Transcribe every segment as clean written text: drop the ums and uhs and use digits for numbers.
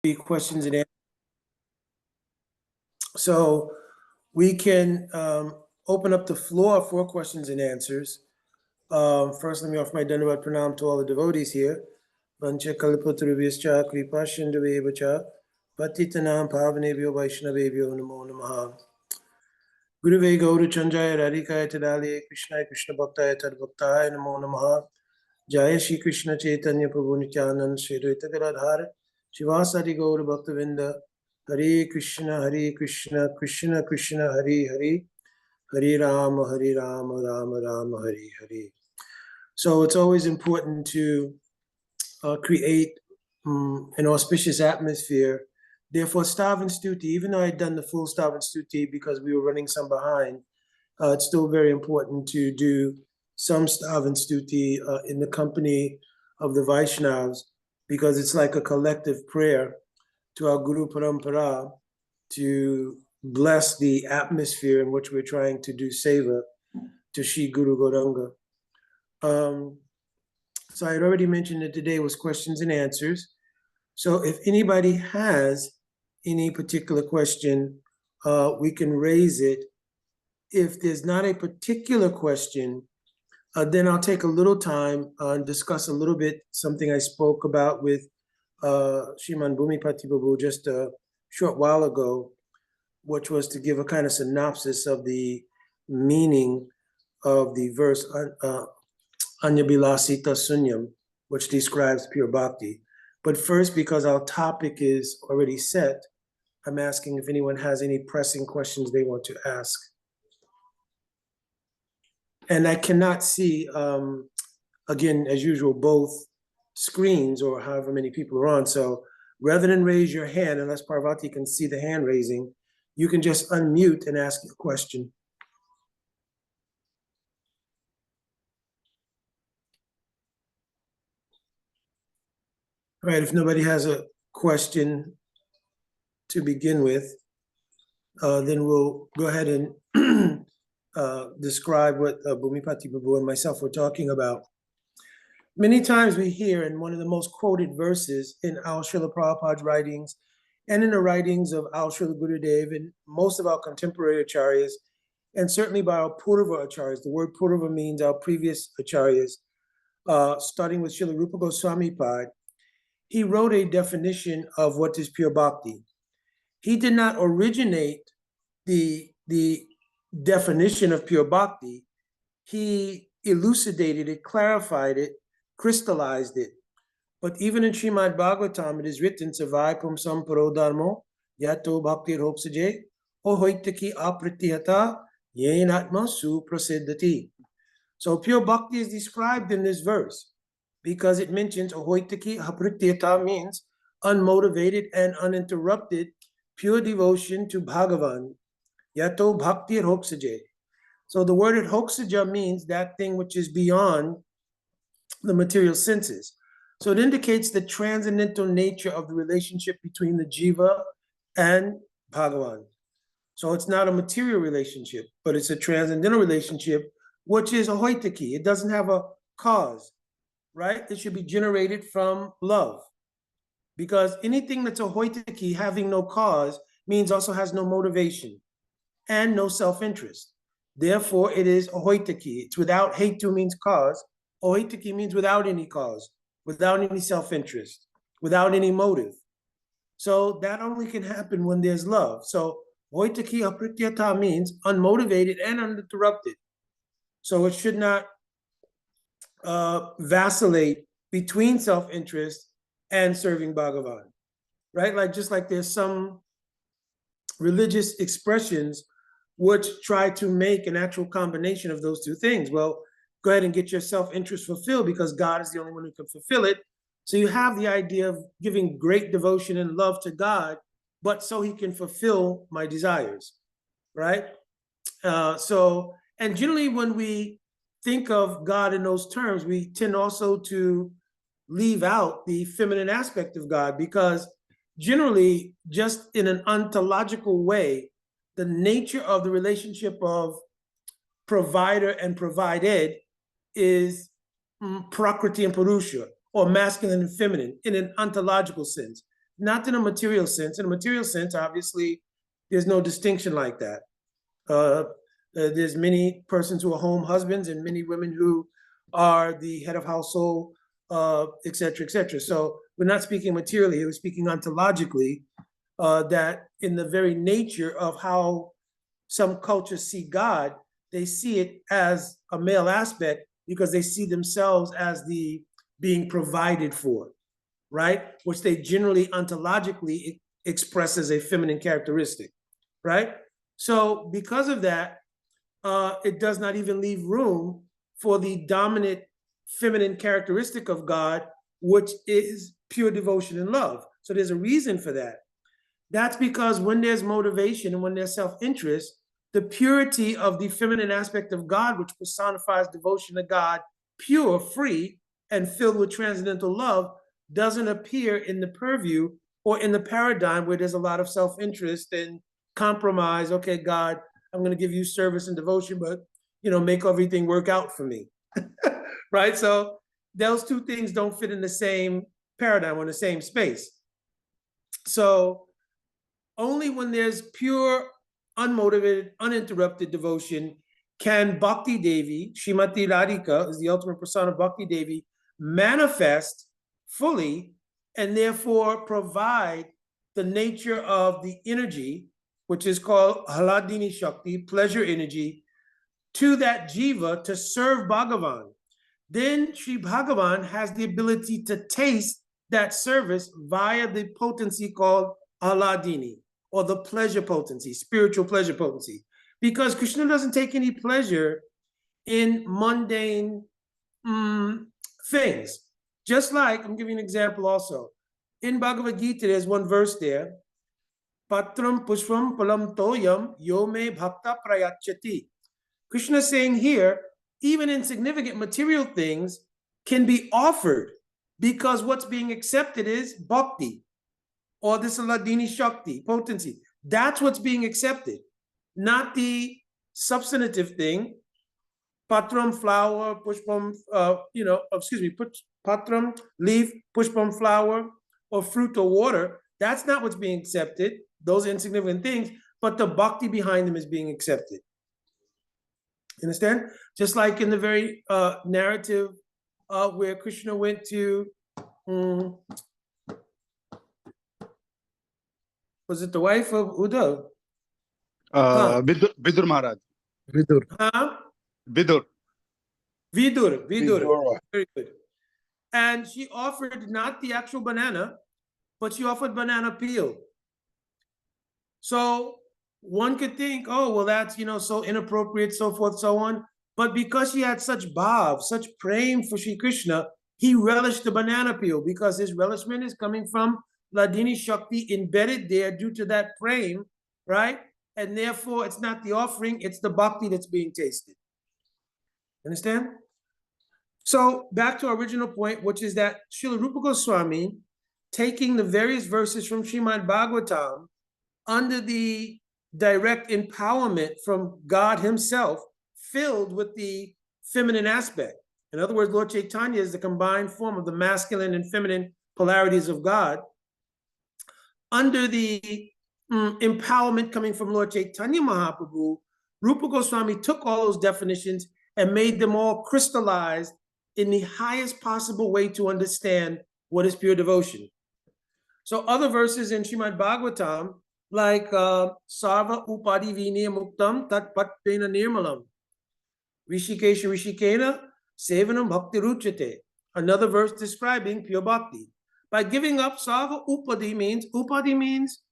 be questions and answers. So we can open up the floor for questions and answers. First, let me offer my Dandavat Pranam to all the devotees here. Vancha Kalpatarubhyascha Kripa Sindhuvevacha Patitanam Pavanebhyo Vaishnavebhyo Namo Namaha. Guruve Gauru Chanjaya Radhikaya Tadaliye Krishnaya Krishna Bhaktaya Tadbhaktaya Namo Namaha. Jaya Shri Krishna Chaitanya Prabhu Nityananda Shri Advaita Gadadhara Shivasari Gaura Bhaktavinda Hare Krishna Krishna Krishna Hare Hare Hare Rama Rama Rama Hare Hare. So it's always important to create an auspicious atmosphere. Therefore, Stav and Stuti, even though I had done the full Stav and Stuti because we were running some behind, it's still very important to do some Stav and Stuti in the company of the Vaishnavas, because it's like a collective prayer to our Guru Parampara to bless the atmosphere in which we're trying to do seva to Shri Guru Gauranga. So I had already mentioned that today was questions and answers. So if anybody has any particular question, we can raise it. If there's not a particular question, then I'll take a little time and discuss a little bit something I spoke about with Sriman Bhumipati Babu just a short while ago, which was to give a kind of synopsis of the meaning of the verse Anyabilasita Sunyam, which describes pure bhakti. But first, because our topic is already set, I'm asking if anyone has any pressing questions they want to ask. And I cannot see, again, as usual, both screens or however many people are on. So rather than raise your hand, unless Parvati can see the hand raising, you can just unmute and ask your question. All right, if nobody has a question to begin with, then we'll go ahead and describe what Bhumipati Babu and myself were talking about. Many times we hear in one of the most quoted verses in our Srila Prabhupada's writings and in the writings of our Srila Gurudev and most of our contemporary acharyas, and certainly by our Purva acharyas. The word Purva means our previous acharyas, starting with Srila Rupa Goswami Pad. He wrote a definition of what is pure bhakti. He did not originate the definition of pure bhakti. He elucidated it, clarified it, crystallized it. But even in Srimad Bhagavatam, it is written, Savai pumsam paro dharmo, yato bhakti roksaje, o hoitaki apratyata, yenatma suprasiddhati. So pure bhakti is described in this verse because it mentions ahoitaki apratyata means unmotivated and uninterrupted pure devotion to Bhagavan. Yato bhakti roksaje. So the word hoksaja means that thing which is beyond the material senses. So it indicates the transcendental nature of the relationship between the jiva and Bhagavan. So it's not a material relationship, but it's a transcendental relationship, which is a hoitaki. It doesn't have a cause, right? It should be generated from love. Because anything that's a hoitaki, having no cause, means also has no motivation and no self-interest. Therefore, it is a hoitaki. It's without, hetu means cause. Hoitaki means without any cause, without any self-interest, without any motive. So that only can happen when there's love. So hoitaki apratyata means unmotivated and uninterrupted. So it should not vacillate between self-interest and serving Bhagavan, right? Like just like there's some religious expressions which try to make an actual combination of those two things. Well, go ahead and get your self-interest fulfilled because God is the only one who can fulfill it. So you have the idea of giving great devotion and love to God, but so he can fulfill my desires, right? And generally when we think of God in those terms, we tend also to leave out the feminine aspect of God because generally, just in an ontological way, the nature of the relationship of provider and provided is Prakriti and Purusha, or masculine and feminine in an ontological sense. not in a material sense. In a material sense, obviously, there's no distinction like that. There's many persons who are home husbands and many women who are the head of household, et cetera, et cetera. So we're not speaking materially, we're speaking ontologically, that in the very nature of how some cultures see God, they see it as a male aspect because they see themselves as the being provided for, right? Which they generally ontologically express as a feminine characteristic, right? So because of that, it does not even leave room for the dominant feminine characteristic of God, which is pure devotion and love. So there's a reason for that. That's because when there's motivation and when there's self-interest, the purity of the feminine aspect of God, which personifies devotion to God, pure, free, and filled with transcendental love, doesn't appear in the purview or in the paradigm where there's a lot of self-interest and compromise. Okay, God, I'm going to give you service and devotion, but make everything work out for me. Right? So those two things don't fit in the same paradigm or in the same space. So only when there's pure, unmotivated, uninterrupted devotion can Bhakti Devi, Srimati Radhika is the ultimate persona of Bhakti Devi, manifest fully and therefore provide the nature of the energy, which is called Haladini Shakti, pleasure energy, to that jiva to serve Bhagavan. Then Sri Bhagavan has the ability to taste that service via the potency called Haladini, or the pleasure potency, spiritual pleasure potency. Because Krishna doesn't take any pleasure in mundane things. Just like, I'm giving an example also. In Bhagavad Gita, there's one verse there, Patram pushpam palam toyam yome bhakta prayachati. Krishna is saying here, even insignificant material things can be offered because what's being accepted is bhakti, or this Haladini Shakti, potency. That's what's being accepted, not the substantive thing. Patram, flower, pushpam, patram, leaf, pushpam, flower, or fruit or water. That's not what's being accepted. Those are insignificant things, but the bhakti behind them is being accepted. You understand? Just like in the very narrative where Krishna went to, was it the wife of Uddhav? Vidur Maharaj. Vidur. Huh? Vidur. Vidur. Vidura. Very good. And she offered not the actual banana, but she offered banana peel. So one could think, oh, well, that's, so inappropriate, so forth, so on. But because she had such bhav, such prem for Sri Krishna, he relished the banana peel because his relishment is coming from Ladini Shakti embedded there due to that prem, right? And therefore, it's not the offering, it's the bhakti that's being tasted. Understand? So back to our original point, which is that Srila Rupa Goswami, taking the various verses from Srimad Bhagavatam under the direct empowerment from God himself, filled with the feminine aspect. In other words, Lord Chaitanya is the combined form of the masculine and feminine polarities of God. Under the empowerment coming from Lord Chaitanya Mahaprabhu, Rupa Goswami took all those definitions and made them all crystallized in the highest possible way to understand what is pure devotion. So other verses in Srimad Bhagavatam, like Sarva Upadi Vinaya Muktam Tat Patpena Nirmalam, Rishikesha Rishikena Sevanam Bhakti Ruchate, another verse describing pure bhakti. By giving up, Sarva Upadi means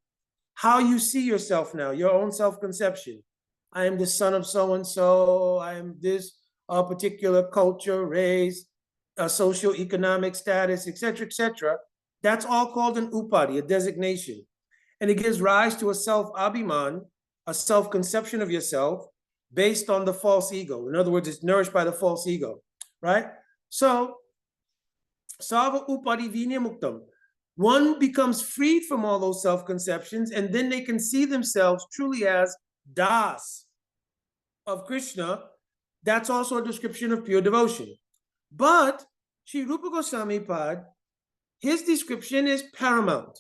how you see yourself now, your own self-conception. I am the son of so-and-so, I am this particular culture, race, socioeconomic status, etc., etc. That's all called an upadi, a designation. And it gives rise to a self-abhiman, a self-conception of yourself based on the false ego. In other words, it's nourished by the false ego, right? So, Sarva upadi vinaya muktam. One becomes freed from all those self-conceptions, and then they can see themselves truly as das of Krishna. That's also a description of pure devotion. But Sri Rupa Goswami Pad, his description is paramount.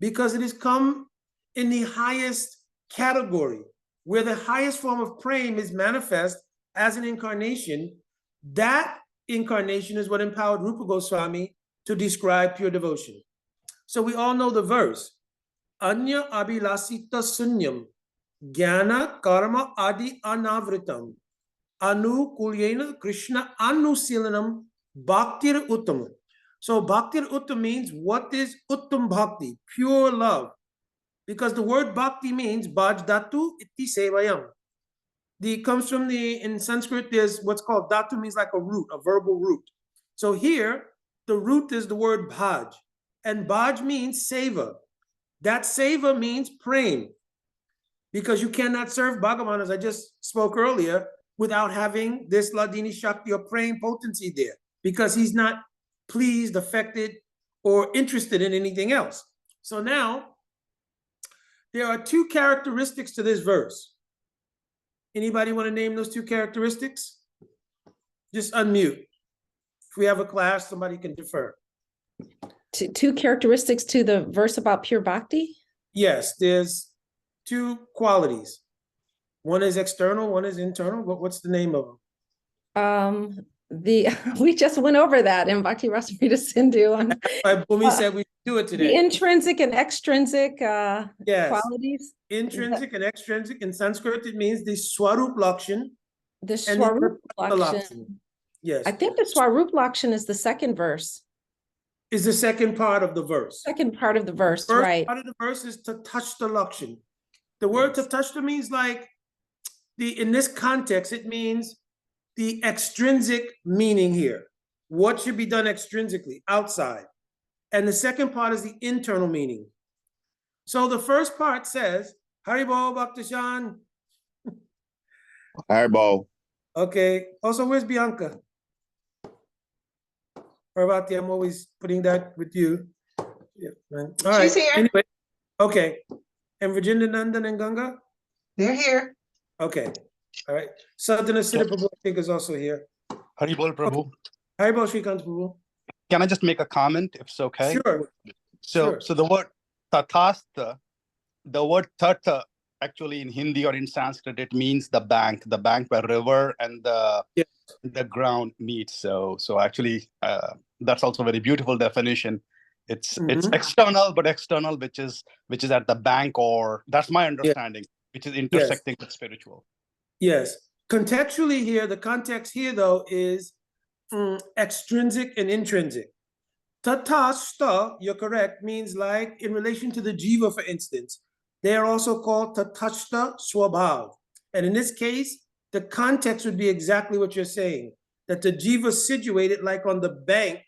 because it has come in the highest category, where the highest form of prema is manifest as an incarnation. That incarnation is what empowered Rupa Goswami to describe pure devotion. So we all know the verse, Anya abhilasita sunyam, jnana karma adi anavritam, anu kulyena krishna anusilanam bhaktir uttam. So bhaktir uttam means, what is uttam bhakti? Pure love. Because the word bhakti means bhaj dhatu iti sevayam. It comes from in Sanskrit, there's what's called dhatu, means like a root, a verbal root. So here, the root is the word bhaj. And bhaj means seva. That seva means prema. Because you cannot serve Bhagavan, as I just spoke earlier, without having this Ladini Shakti or prema potency there. Because he's not pleased, affected, or interested in anything else. So now, there are two characteristics to this verse. Anybody want to name those two characteristics? Just unmute. If we have a class, somebody can defer. Two characteristics to the verse about pure bhakti? Yes, there's two qualities. One is external, one is internal. What's the name of them? We just went over that in Bhakti Rasamrita Sindhu. Bhumi said we do it today. The intrinsic and extrinsic qualities. Intrinsic and extrinsic. In Sanskrit, it means the Swarup Lakshan. The Swarup Lakshan. Yes. I think the Swarup Lakshan is the second verse. Is the second part of the verse. Second part of the verse, first right. Part of the verse is to touch the Lakshan. The word to touch the means like, in this context, it means the extrinsic meaning here. What should be done extrinsically, outside. And the second part is the internal meaning. So the first part says, Haribol Bhaktishan. Haribol. Okay. Also, where's Bianca? Parvati, I'm always putting that with you. Yeah, right. All right. She's here. Anyway, okay. And Virginia Nandan and Ganga? They're here. Okay. All right. Sadhana Siddha Prabhu, I think, is also here. Haribol Prabhu. Haribol Shrikant Prabhu. Can I just make a comment, if it's okay? Sure. So the word tathastha, the word tata, actually in Hindi or in Sanskrit, it means the bank where river and the ground meet. So actually, that's also a very beautiful definition. It's external, but external, which is at the bank, or that's my understanding, which is intersecting with spiritual. Yes. Contextually here, the context here, though, is extrinsic and intrinsic. Tatashta, you're correct, means like in relation to the jiva, for instance. They are also called tatashta swabhav. And in this case, the context would be exactly what you're saying, that the jiva is situated like on the bank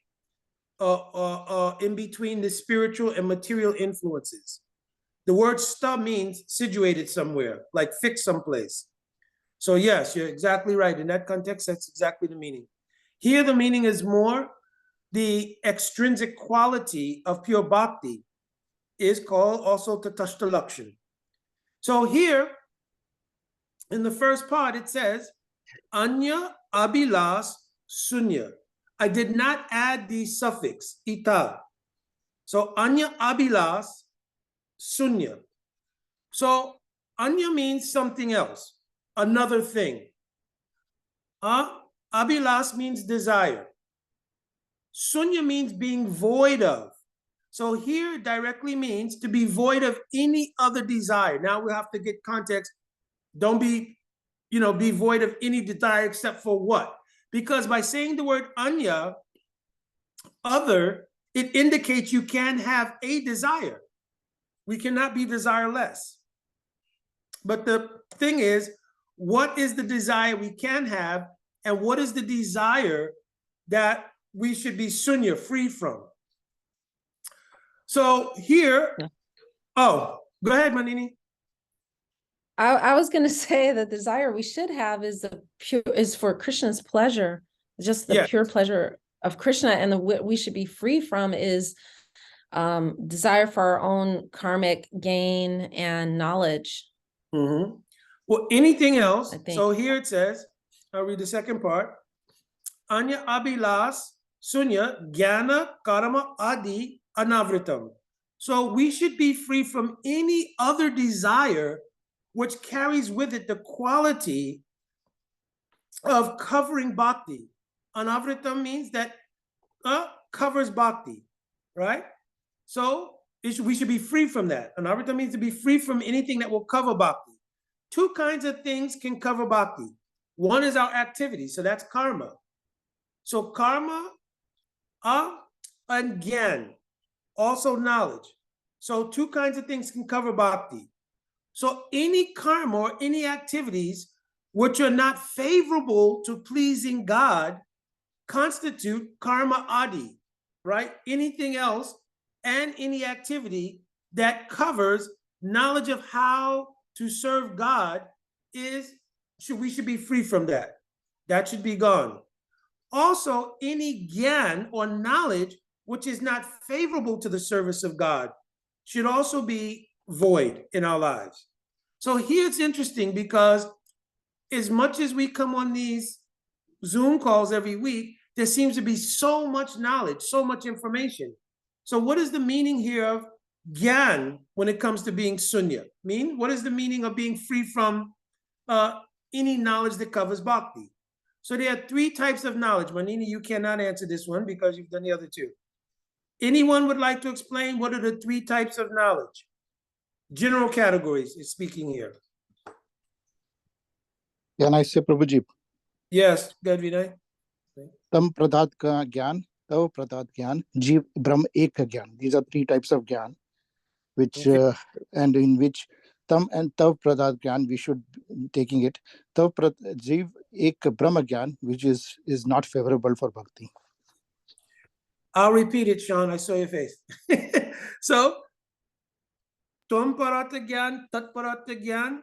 in between the spiritual and material influences. The word sta means situated somewhere, like fixed someplace. So yes, you're exactly right. In that context, that's exactly the meaning. Here, the meaning is more the extrinsic quality of pure bhakti is called also tatashta lakshan. So here, in the first part, it says, Anya abhilas sunya. I did not add the suffix, ita. So Anya abhilas sunya. So Anya means something else, another thing. Abhilas means desire. Sunya means being void of. So here directly means to be void of any other desire. Now we have to get context. Don't be void of any desire except for what? Because by saying the word anya, other, it indicates you can have a desire. We cannot be desireless. But the thing is, what is the desire we can have, and what is the desire that we should be sunya, free from? So here, go ahead, Manini. I was going to say the desire we should have is for Krishna's pleasure, just the pure pleasure of Krishna, and what we should be free from is desire for our own karmic gain and knowledge. Mm-hmm. Well, anything else? So here it says, I'll read the second part. Anya abhilas sunya jnana karma adi anavritam. So we should be free from any other desire which carries with it the quality of covering bhakti. Anavrita means that covers bhakti, right? So we should be free from that. Anavrita means to be free from anything that will cover bhakti. Two kinds of things can cover bhakti. One is our activity, so that's karma. So karma and gyan, also knowledge. So two kinds of things can cover bhakti. So any karma or any activities which are not favorable to pleasing God constitute karma adi, right? Anything else and any activity that covers knowledge of how to serve God we should be free from that. That should be gone. Also, any gyan or knowledge which is not favorable to the service of God should also be void in our lives. So here it's interesting because as much as we come on these Zoom calls every week, there seems to be so much knowledge, so much information. So what is the meaning here of gyan when it comes to being sunya? What is the meaning of being free from any knowledge that covers bhakti? So there are three types of knowledge. Manini, you cannot answer this one because you've done the other two. Anyone would like to explain what are the three types of knowledge? General categories is speaking here. Can I say, Prabhuji? Yes, good, Vinay. Tam pradhat ka gyan, tav pradhat gyan, jeev brahm ek ka gyan. These are three types of gyan, which and in which tam and tav pradhat gyan we should be taking it. Tav jeev ek brahma gyan, which is not favorable for bhakti. I'll repeat it, Sean. I saw your face. So, Tvam Parata Gyan, Tat Parata Gyan,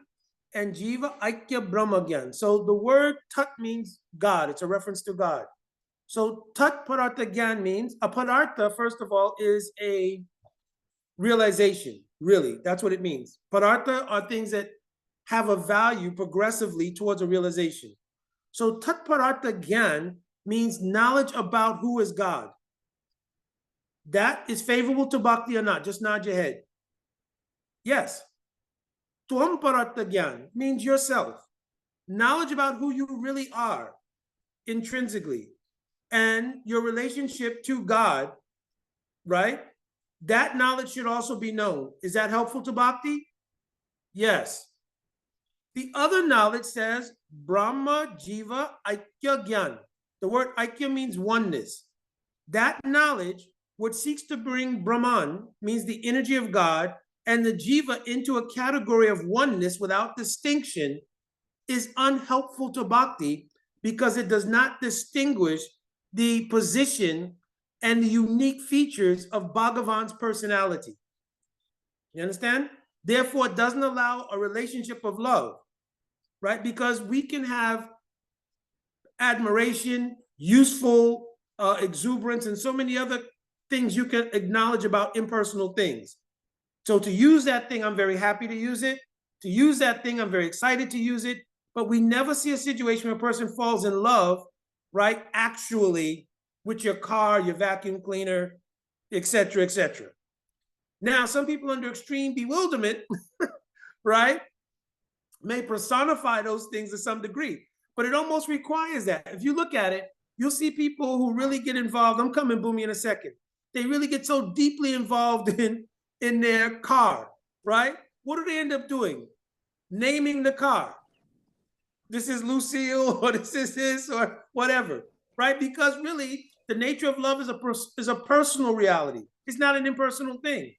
and Jiva Aikya Brahma Gyan. So the word Tat means God. It's a reference to God. So Tat Parata Gyan means a Parartha, first of all, is a realization. Really, that's what it means. Parartha are things that have a value progressively towards a realization. So Tat Parartha Gyan means knowledge about who is God. That is favorable to bhakti or not? Just nod your head. Yes. Tvam Paratta Gyan means yourself. Knowledge about who you really are intrinsically and your relationship to God, right? That knowledge should also be known. Is that helpful to bhakti? Yes. The other knowledge says Brahma Jiva Aikya Gyan. The word Aikya means oneness. That knowledge, which seeks to bring Brahman, means the energy of God, and the Jiva into a category of oneness without distinction, is unhelpful to bhakti because it does not distinguish the position and the unique features of Bhagavan's personality. You understand? Therefore, it doesn't allow a relationship of love, right? Because we can have admiration, useful exuberance, and so many other things you can acknowledge about impersonal things. So to use that thing, I'm very happy to use it. To use that thing, I'm very excited to use it. But we never see a situation where a person falls in love, right, actually, with your car, your vacuum cleaner, etc., etc. Now, some people under extreme bewilderment, right, may personify those things to some degree, but it almost requires that. If you look at it, you'll see people who really get involved. I'm coming, Boomy, in a second. They really get so deeply involved in their car, right? What do they end up doing? Naming the car. This is Lucille, or this is this, or whatever, right? Because really, the nature of love is a personal reality. It's not an impersonal thing.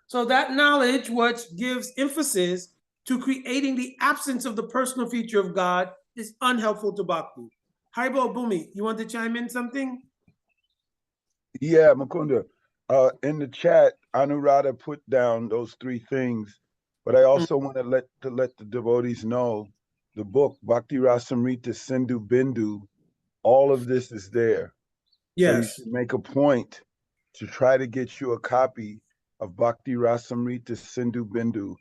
So that knowledge, which gives emphasis to creating the absence of the personal feature of God, is unhelpful to bhakti. Haribo Bhumi, you want to chime in something? Yeah, Mukunda. In the chat, Anuradha put down those three things, but I also want to let the devotees know the book Bhakti Rasamrita Sindhu Bindu. All of this is there. Yes. So you should make a point to try to get you a copy of Bhakti Rasamrita Sindhu Bindu.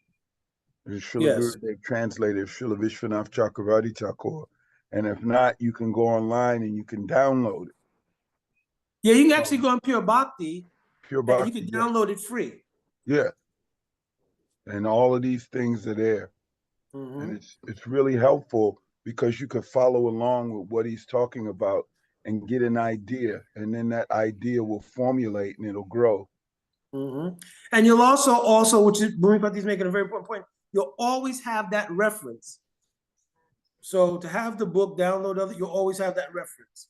Srila Gurudev translated Srila Vishwanath Chakravarti Thakur. And if not, you can go online and you can download it. Yeah, you can actually go on Pure Bhakti. Pure Bhakti, you can download it free. Yeah. And all of these things are there. Mhm. And it's really helpful because you could follow along with what he's talking about and get an idea. And then that idea will formulate and it'll grow. Mhm. And you'll also, which is Bhumipati is making a very important point, you'll always have that reference. So to have the book, download other, you'll always have that reference.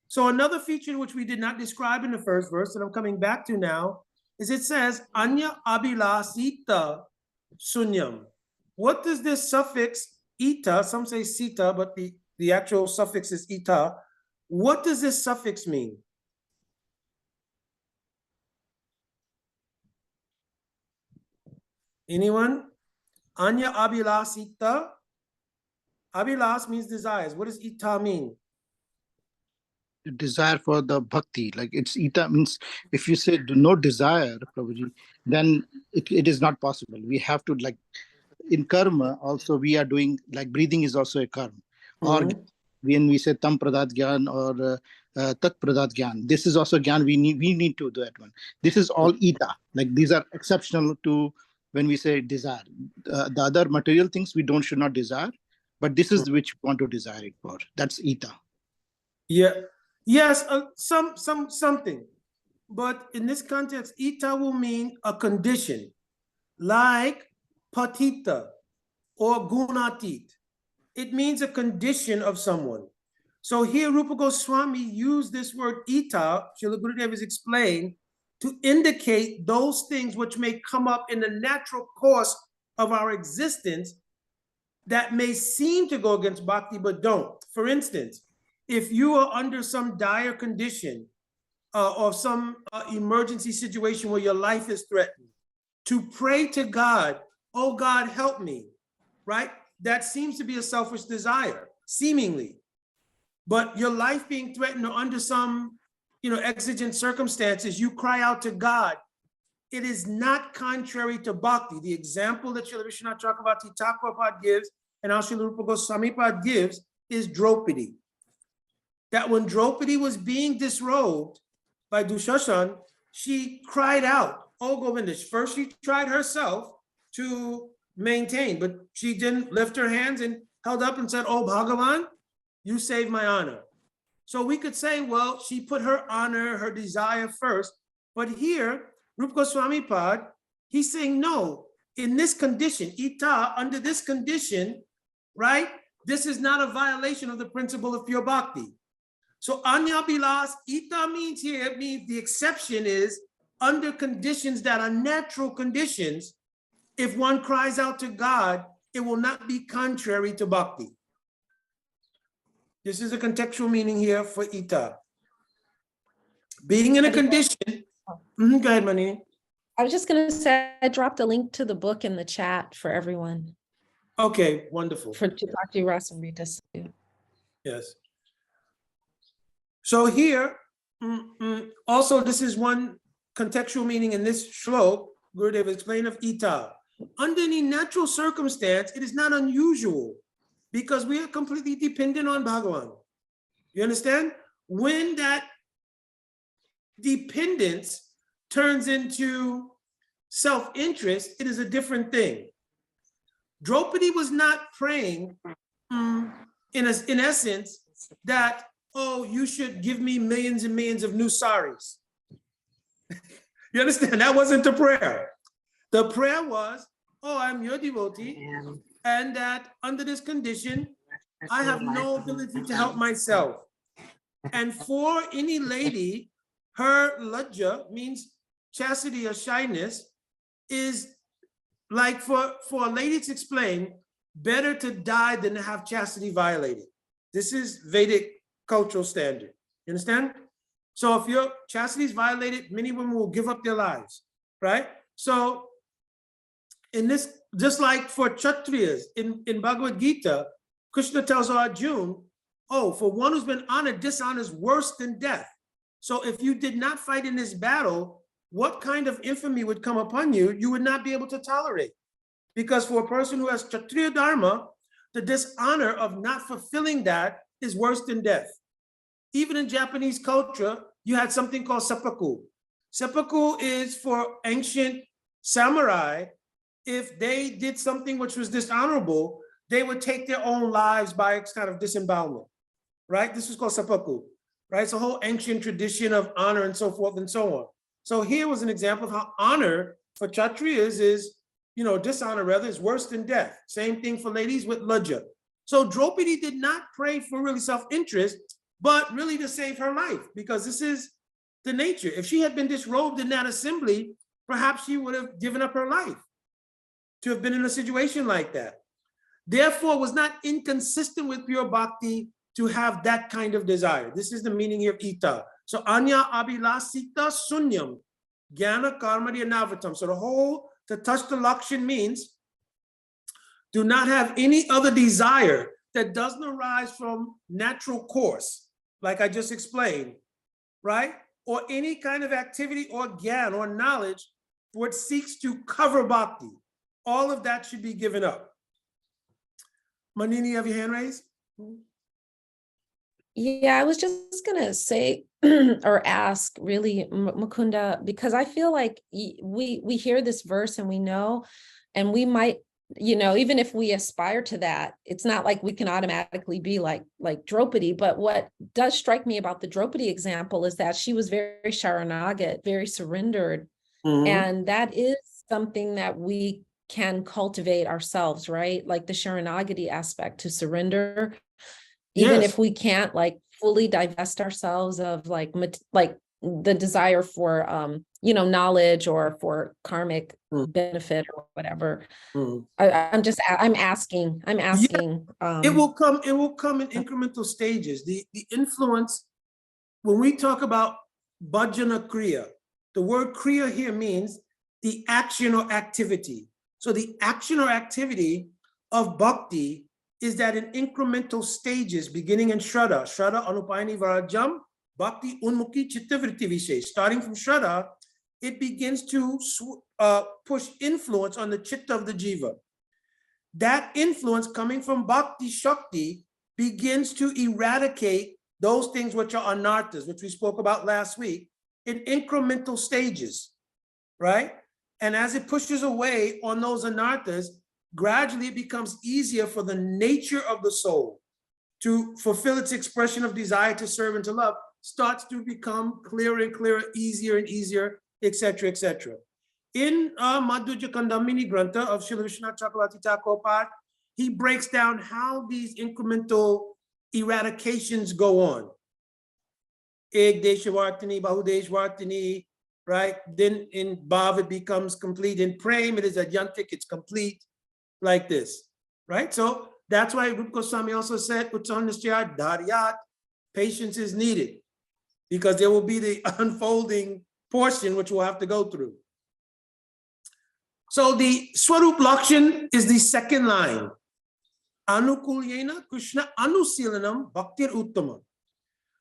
So another feature which we did not describe in the first verse that I'm coming back to now is it says Anya Abilasita Sunyam. What does this suffix ita, some say sita, but the actual suffix is ita. What does this suffix mean? Anyone? Anya Abilasita. Abilas means desires. What does ita mean? Desire for the bhakti, like it's ita means if you say do no desire, Prabhuji, then it is not possible. We have to, like in karma also we are doing, like breathing is also a karma. Or when we say tam pradat gyan or tat pradat gyan, this is also gyan we need to do that one. This is all ita, like these are exceptional to when we say desire. The other material things we should not desire, but this is which we want to desire it for. That's ita. Yeah. Yes, something. But in this context, ita will mean a condition, like patita or gunatit. It means a condition of someone. So here Rupa Goswami used this word ita, Srila Gurudev has explained, to indicate those things which may come up in the natural course of our existence that may seem to go against bhakti, but don't. For instance, if you are under some dire condition or some emergency situation where your life is threatened, to pray to God, oh God, help me, right? That seems to be a selfish desire, seemingly. But your life being threatened or under some, exigent circumstances, you cry out to God. It is not contrary to bhakti. The example that Srila Vishwanath Chakravarti Thakur gives and our Srila Rupa Goswami Pad gives is Draupadi. That when Draupadi was being disrobed by Dushashan, she cried out, oh Govinda. First she tried herself to maintain, but she didn't lift her hands and held up and said, oh Bhagavan, you saved my honor. So we could say, well, she put her honor, her desire first. But here, Rupa Goswami Pad, he's saying, no, in this condition, ita, under this condition, right? This is not a violation of the principle of pure bhakti. So Anya Bilas, ita means here, it means the exception is under conditions that are natural conditions. If one cries out to God, it will not be contrary to bhakti. This is a contextual meaning here for ita. Being in a condition. Go ahead, Mani. I was just going to say, I dropped a link to the book in the chat for everyone. Okay, wonderful. To talk to Ras and Rita. Yes. So here, also this is one contextual meaning in this shlok, Gurudev explained of ita. Under any natural circumstance, it is not unusual because we are completely dependent on Bhagavan. You understand? When that dependence turns into self-interest, it is a different thing. Draupadi was not praying in essence that, oh, you should give me millions and millions of new saris. You understand? That wasn't the prayer. The prayer was, oh, I'm your devotee, and that under this condition, I have no ability to help myself. And for any lady, her lajja means chastity or shyness is like for a lady to explain, better to die than to have chastity violated. This is Vedic cultural standard. You understand? So if your chastity is violated, many women will give up their lives, right? So in this, just like for Kshatriyas in Bhagavad Gita, Krishna tells Arjuna, oh, for one who's been honored, dishonor is worse than death. So if you did not fight in this battle, what kind of infamy would come upon you, you would not be able to tolerate. Because for a person who has Kshatriya Dharma, the dishonor of not fulfilling that is worse than death. Even in Japanese culture, you had something called seppuku. Seppuku is for ancient samurai. If they did something which was dishonorable, they would take their own lives by kind of disembowelment, right? This was called seppuku, right? It's a whole ancient tradition of honor and so forth and so on. So here was an example of how honor for Kshatriyas is, dishonor rather is worse than death. Same thing for ladies with Lajja. So Draupadi did not pray for really self-interest, but really to save her life, because this is the nature. If she had been disrobed in that assembly, perhaps she would have given up her life to have been in a situation like that. Therefore, it was not inconsistent with pure bhakti to have that kind of desire. This is the meaning here of ita. So anya abhilasita sunyam, jnana karmadi anavatam. So the whole tatastha lakshan means do not have any other desire that doesn't arise from natural course, like I just explained, right? Or any kind of activity or gyan or knowledge which seeks to cover bhakti. All of that should be given up. Manini, you have your hand raised? Yeah, I was just gonna say or ask really, Mukunda, because I feel like we hear this verse and we know, and we might, even if we aspire to that, it's not like we can automatically be like Draupadi. But what does strike me about the Draupadi example is that she was very Sharanagat, very surrendered. And that is something that we can cultivate ourselves, right? Like the Sharanagati aspect, to surrender, even if we can't like fully divest ourselves of like the desire for knowledge or for karmic benefit or whatever. I'm asking. It will come in incremental stages. The influence, when we talk about bhajana kriya, the word kriya here means the action or activity. So the action or activity of bhakti is that in incremental stages, beginning in Shraddha, Anupayani Varajam, Bhakti Unmukhi Chittavritti Vishesh. Starting from Shraddha, it begins to push influence on the chitta of the jiva. That influence coming from Bhakti Shakti begins to eradicate those things which are anarthas, which we spoke about last week, in incremental stages, right? And as it pushes away on those anarthas, gradually it becomes easier for the nature of the soul to fulfill its expression of desire to serve and to love, starts to become clearer and clearer, easier and easier, etc., etc. In Madhurya Kandamini Grantha of Srila Vishwanath Chakravarti Thakur, he breaks down how these incremental eradications go on. Ek Deshavartini, Bahudeshvartini, right? Then in Bhav it becomes complete. In Prem it is Adyantik, it's complete, like this, right? So that's why Rupa Goswami also said, Uttanishya Dharyat, patience is needed, because there will be the unfolding portion which we'll have to go through. So the Swarup Lakshan is the second line. Anukulyena Krishna Anusilanam Bhaktir Uttama.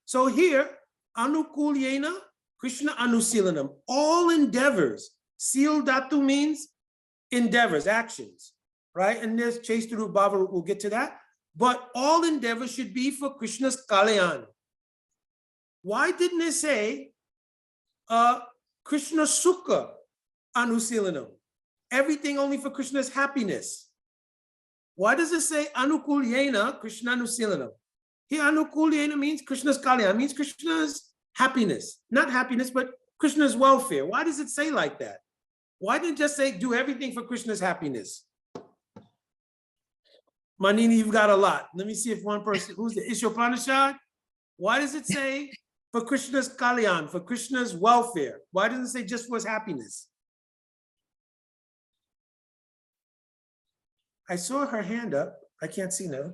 So here, Anukulyena Krishna Anusilanam, all endeavors. Sil Dhatu means endeavors, actions, right? And there's Chaituru Bhava, we'll get to that. But all endeavors should be for Krishna's Kalyan. Why didn't it say Krishna Sukha Anusilanam? Everything only for Krishna's happiness. Why does it say Anukulyena Krishna Anusilanam? Here Anukulyena means Krishna's Kalyan, means Krishna's happiness. Not happiness, but Krishna's welfare. Why does it say like that? Why didn't it just say do everything for Krishna's happiness? Manini, you've got a lot. Let me see if one person, who's the Ishopanishad? Why does it say for Krishna's Kalyan, for Krishna's welfare? Why doesn't it say just for his happiness? I saw her hand up. I can't see now.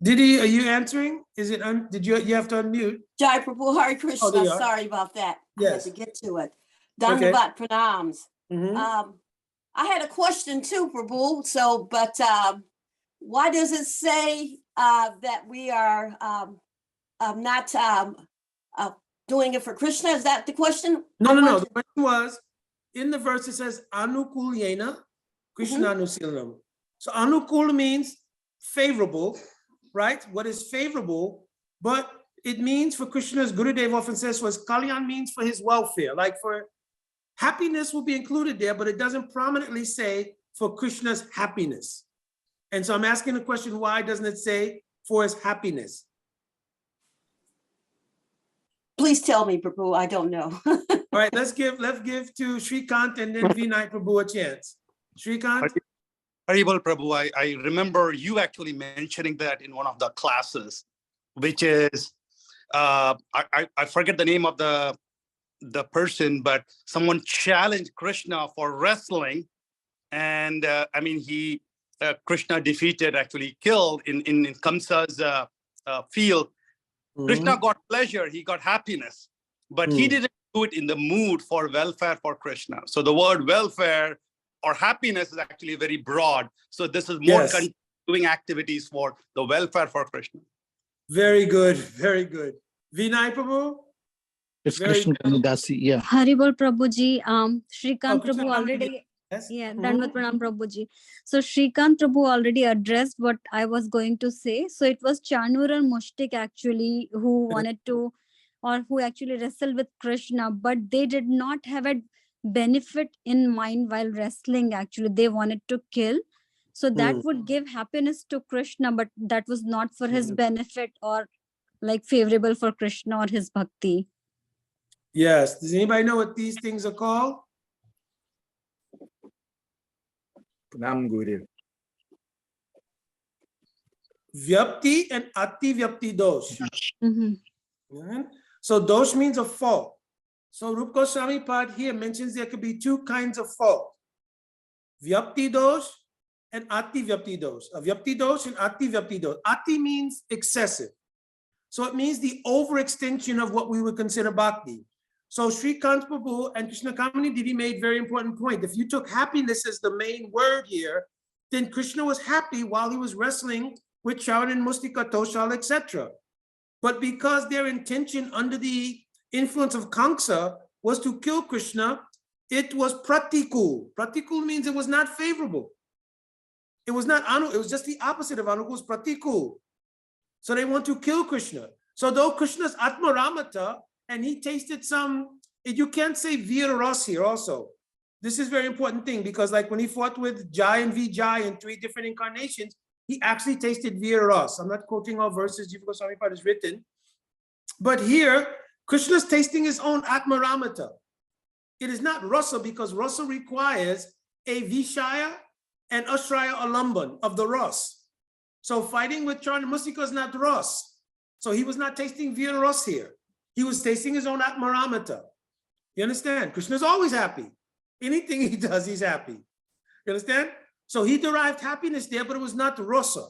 Didi, are you answering? Is it, did you have to unmute? Jai Prabhu, Hare Krishna. there you are. Sorry about that. Yes. I had to get to it. Dandavat pranams. Mhm. I had a question too, Prabhu. So, but why does it say that we are not doing it for Krishna? Is that the question? No. The question was, in the verse it says, Anukulyena Krishna Anusilanam. So Anukul means favorable, right? What is favorable, but it means for Krishna's, Gurudev often says, was Kalyan means for his welfare, like for happiness will be included there, but it doesn't prominently say for Krishna's happiness. And so I'm asking the question, why doesn't it say for his happiness? Please tell me, Prabhu, I don't know. All right, let's give to Srikant and then Vinay Prabhu a chance. Srikant? Haribol Prabhu, I remember you actually mentioning that in one of the classes, which is, I forget the name of the person, but someone challenged Krishna for wrestling. And I mean, Krishna defeated, actually killed in Kamsa's field. Krishna got pleasure, he got happiness, but he didn't do it in the mood for welfare for Krishna. So the word welfare or happiness is actually very broad. So this is more doing activities for the welfare for Krishna. Very good, very good. Vinay Prabhu? It's Krishna Kamidasi, yeah. Haribol Prabhuji, Srikant Krishna Prabhu Kamidasi. already, Yes. yeah, Dandavat Pranam Prabhuji. So Srikant Prabhu already addressed what I was going to say. So it was Chanur and Mushtik actually who wanted to, or who actually wrestled with Krishna, but they did not have a benefit in mind while wrestling. Actually, they wanted to kill. So that would give happiness to Krishna, but that was not for his benefit or like favorable for Krishna or his bhakti. Yes. Does anybody know what these things are called? Vyapti and Ati Vyapti dosh. So dosh means a fault. So Rupa Goswami Pad here mentions there could be two kinds of fault. Vyapti dosh and Ati Vyapti dosh. A Vyapti dosh and Ati Vyapti dosh. Ati means excessive. So it means the overextension of what we would consider bhakti. So Srikant Prabhu and Krishna Kamini Didi made very important point. If you took happiness as the main word here, then Krishna was happy while he was wrestling with Charan and Mustika, Toshal, etc. But because their intention under the influence of Kamsa was to kill Krishna, it was pratikul. Pratikul means it was not favorable. It was not anu, it was just the opposite of anu, it was pratikul. So they want to kill Krishna. So though Krishna's Atma Ramata, and he tasted some, you can't say Veer Ras here also. This is a very important thing because like when he fought with Jai and Vijay in 3 different incarnations, he actually tasted Veer Ras. I'm not quoting all verses Jiva Goswami Pad has written. But here, Krishna's tasting his own Atma Ramata. It is not Rasa because Rasa requires a Vishaya and Ashraya Alamban of the Ras. So fighting with Charan and Mustika is not Ras. So he was not tasting Veer Ras here. He was tasting his own Atma Ramata. You understand? Krishna's always happy. Anything he does, he's happy. You understand? So he derived happiness there, but it was not rasa.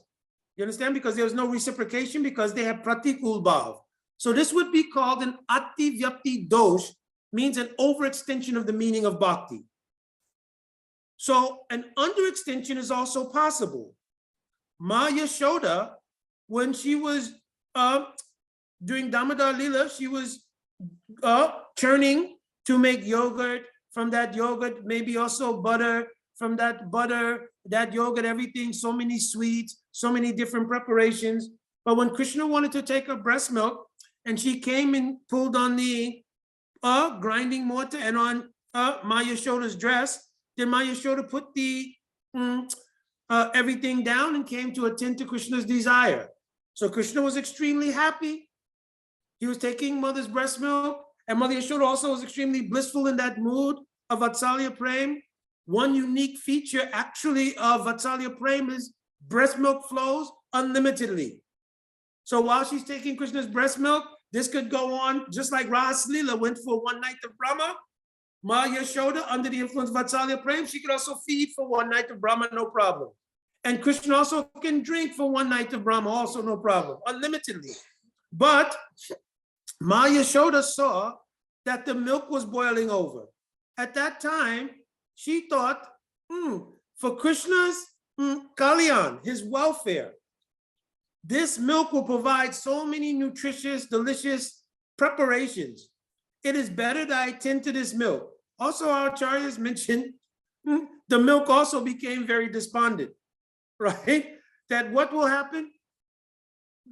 You understand? Because there was no reciprocation because they have pratikul bhav. So this would be called an ati vyapti dosh, means an overextension of the meaning of bhakti. So an underextension is also possible. Ma Yashoda, when she was doing Damodar Lila, she was churning to make yogurt. From that yogurt, maybe also butter. From that butter, that yogurt, everything, so many sweets, so many different preparations. But when Krishna wanted to take her breast milk, and she came and pulled on the grinding mortar and on Ma Yashoda's dress, then Ma Yashoda put the everything down and came to attend to Krishna's desire. So Krishna was extremely happy. He was taking mother's breast milk, and Mother Yashoda also was extremely blissful in that mood of Vatsalya Prem. One unique feature actually of Vatsalya Prem is breast milk flows unlimitedly. So while she's taking Krishna's breast milk, this could go on just like Ras Leela went for one night of Brahma. Ma Yashoda, under the influence of Vatsalya Prem, she could also feed for one night of Brahma, no problem. And Krishna also can drink for one night of Brahma, also no problem, unlimitedly. But Ma Yashoda saw that the milk was boiling over. At that time, she thought, for Krishna's kalyan, his welfare, this milk will provide so many nutritious, delicious preparations. It is better that I tend to this milk. Also, our acharyas mentioned the milk also became very despondent, right? That what will happen?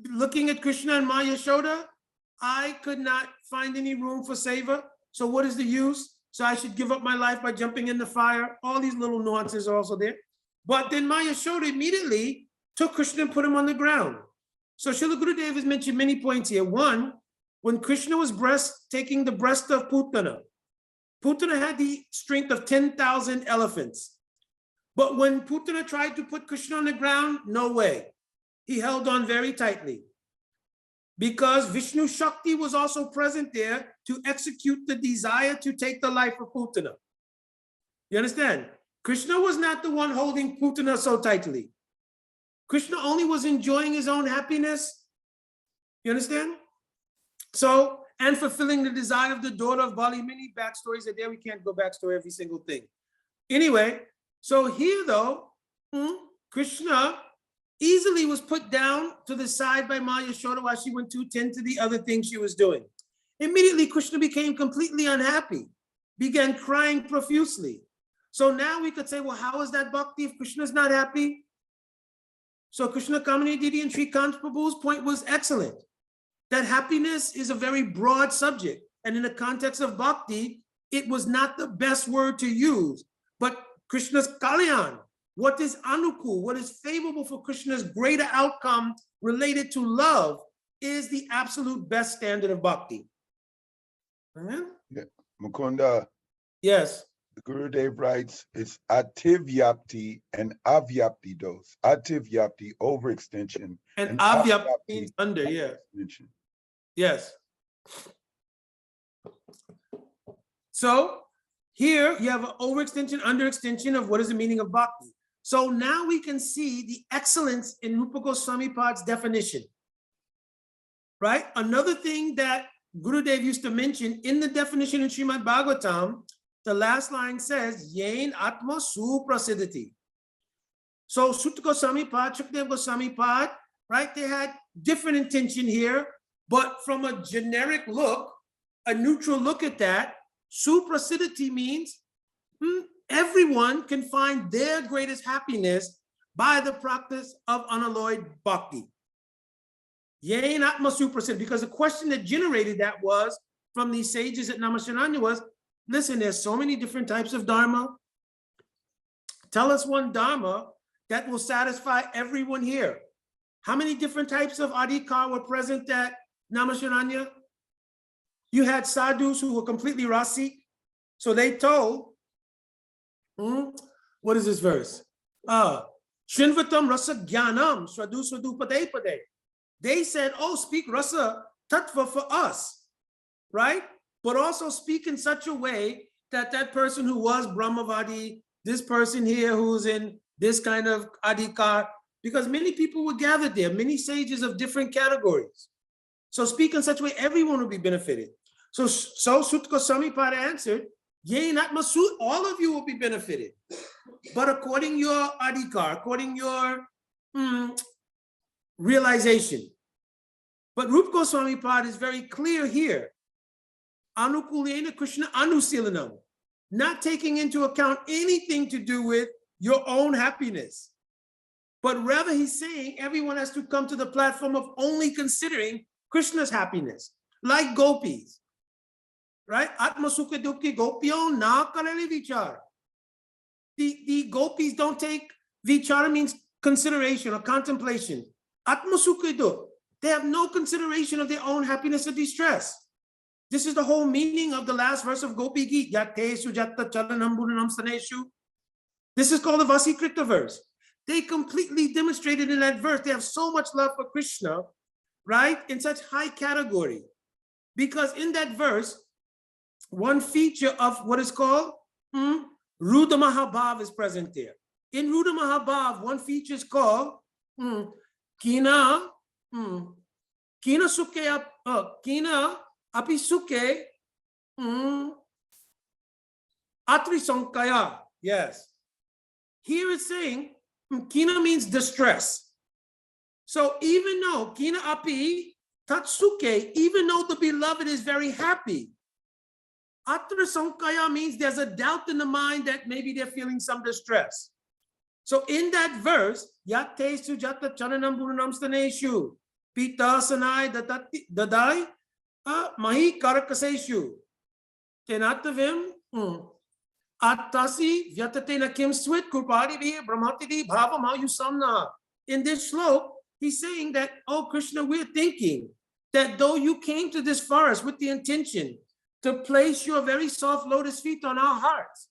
Looking at Krishna and Ma Yashoda, I could not find any room for seva. So what is the use? So I should give up my life by jumping in the fire. All these little nuances are also there. But then Maya Shoda immediately took Krishna and put him on the ground. So Srila Gurudev has mentioned many points here. One, when Krishna was taking the breast of Putana, Putana had the strength of 10,000 elephants. But when Putana tried to put Krishna on the ground, no way. He held on very tightly. Because Vishnu Shakti was also present there to execute the desire to take the life of Putana. You understand? Krishna was not the one holding Putana so tightly. Krishna only was enjoying his own happiness. You understand? So, and fulfilling the desire of the daughter of Bali. Many backstories are there. We can't go backstory every single thing. Anyway, so here though, Krishna easily was put down to the side by Maya Yashoda while she went to tend to the other things she was doing. Immediately, Krishna became completely unhappy, began crying profusely. So now we could say, well, how is that bhakti if Krishna is not happy? So Krishna Kamini Didi and Srikant Prabhu's point was excellent. That happiness is a very broad subject. And in the context of bhakti, it was not the best word to use. But Krishna's kalyan, what is anukul, what is favorable for Krishna's greater outcome related to love, is the absolute best standard of bhakti. Yeah. Mukunda. Yes. The Gurudev writes, it's ativyapti and avyapti dos. Ativyapti, overextension. And avyapti means under, yeah. Yes. So here you have an overextension, underextension of what is the meaning of bhakti. So now we can see the excellence in Rupa Goswami Pad's definition. Right? Another thing that Gurudev used to mention in the definition in Srimad Bhagavatam, the last line says, Yain Atma Suprasiddhati. So Sutta Goswami Pad, Shukdev Goswami Pad, right? They had different intention here, but from a generic look, a neutral look at that, Suprasiddhati means everyone can find their greatest happiness by the practice of unalloyed bhakti. Yain Atma Suprasiddhati, because the question that generated that was from these sages at Namashananya was, listen, there's so many different types of dharma. Tell us one dharma that will satisfy everyone here. How many different types of adhikar were present at Namashananya? You had sadhus who were completely rasi. So they told, what is this verse? Shinvatam rasa jnanam swadu swadu pade pade. They said, oh, speak rasa tattva for us, right? But also speak in such a way that that person who was Brahmavadi, this person here who's in this kind of adhikar, because many people were gathered there, many sages of different categories. So speak in such a way, everyone will be benefited. So Sutta Goswami Pada answered, yea, not masud, all of you will be benefited. But according your adhikar, according your realization. But Rupa Goswami Pada is very clear here. Anukulena Krishna Anusilanam, not taking into account anything to do with your own happiness. But rather he's saying everyone has to come to the platform of only considering Krishna's happiness, like gopis, right? Atma Sukha Dukhi Gopyo na kareli vichar. The gopis don't take, vichara means consideration or contemplation. Atma Sukha Dukhi, they have no consideration of their own happiness or distress. This is the whole meaning of the last verse of Gopi Geet. Yatesu jatta chalanam buranam staneshu. This is called the Vasikrita verse. They completely demonstrated in that verse, they have so much love for Krishna, right? In such high category. Because in that verse, one feature of what is called Ruda Mahabhav is present there. In Ruda Mahabhav, one feature is called Kina Suke Kina Api Suke Atri Sankaya. Yes. Here it's saying Kina means distress. So even though Kina Api Tatsuke, even though the beloved is very happy, Atra Sankaya means there's a doubt in the mind that maybe they're feeling some distress. So in that verse, Yate Sujata Chananam Buranam Staneshu, Pita Sanai Dadai, Mahi karakaseshu. Tenatavim. Atasi vyatatena kim swit kurpadi di brahmatidi bhavam yusamna. In this shlok, he's saying that, oh Krishna, we're thinking that though you came to this forest with the intention to place your very soft lotus feet on our hearts,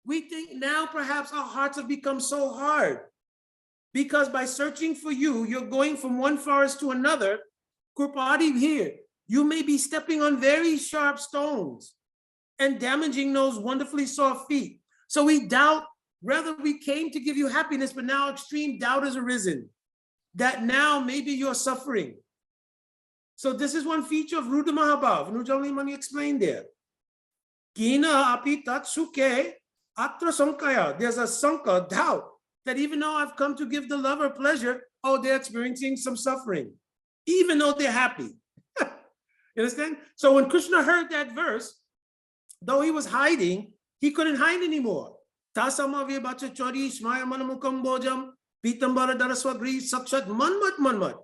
we think now perhaps our hearts have become so hard because by searching for you, you're going from one forest to another. Kurpadi here, you may be stepping on very sharp stones and damaging those wonderfully soft feet. So we doubt whether we came to give you happiness, but now extreme doubt has arisen that now maybe you're suffering. So this is one feature of Ruda Mahabhav. Nujali Mani explained there. Kina api tat suke atra sankaya. There's a sanka, doubt, that even though I've come to give the lover pleasure, oh, they're experiencing some suffering, even though they're happy. You understand? So when Krishna heard that verse, though he was hiding, he couldn't hide anymore. Tasamavi bacha chori smaya manamukam bojam pitambara daraswagri sakshat manmat manmat.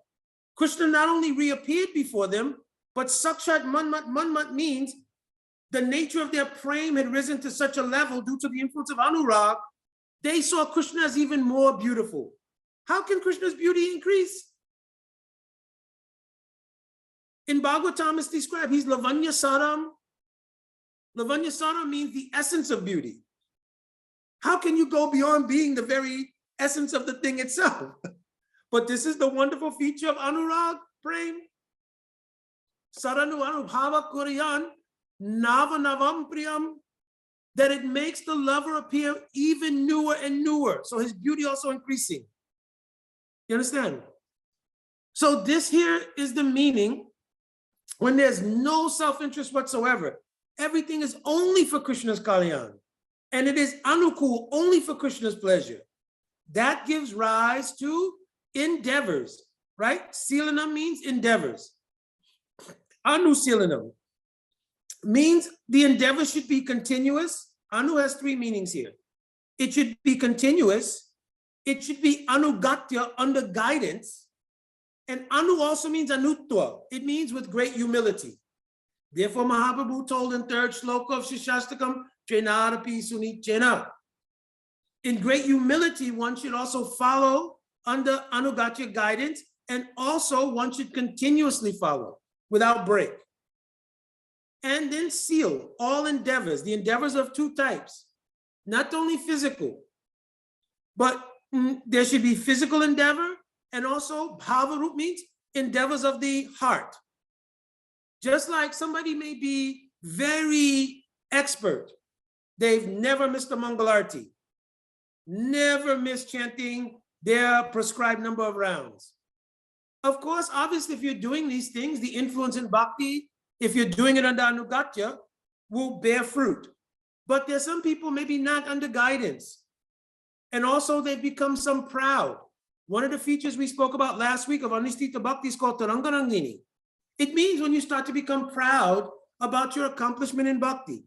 Krishna not only reappeared before them, but sakshat manmat manmat means the nature of their prema had risen to such a level due to the influence of Anurag. They saw Krishna as even more beautiful. How can Krishna's beauty increase? In Bhagavatam it's described, he's Lavanya Saram. Lavanya Saram means the essence of beauty. How can you go beyond being the very essence of the thing itself? But this is the wonderful feature of Anurag Prem. Saranu Anubhava Kuryan Nava Navam Priyam, that it makes the lover appear even newer and newer. So his beauty also increasing. You understand? So this here is the meaning when there's no self-interest whatsoever. Everything is only for Krishna's kalyan. And it is anukul, only for Krishna's pleasure. That gives rise to endeavors, right? Silanam means endeavors. Anusilanam means the endeavor should be continuous. Anu has three meanings here. It should be continuous. It should be anugatya, under guidance. And anu also means anutva. It means with great humility. Therefore, Mahaprabhu told in third shloka of Shishastakam, Trenarapi Sunichena. In great humility, one should also follow under anugatya guidance, and also one should continuously follow without break. And then seal all endeavors, the endeavors of two types, not only physical, but there should be physical endeavor, and also bhavarup means endeavors of the heart. Just like somebody may be very expert, they've never missed a Mangalarti, never missed chanting their prescribed number of rounds. Of course, obviously, if you're doing these things, the influence in bhakti, if you're doing it under anugatya, will bear fruit. But there's some people maybe not under guidance. And also they've become some proud. One of the features we spoke about last week of Anistita Bhakti is called Tarangarangini. It means when you start to become proud about your accomplishment in bhakti.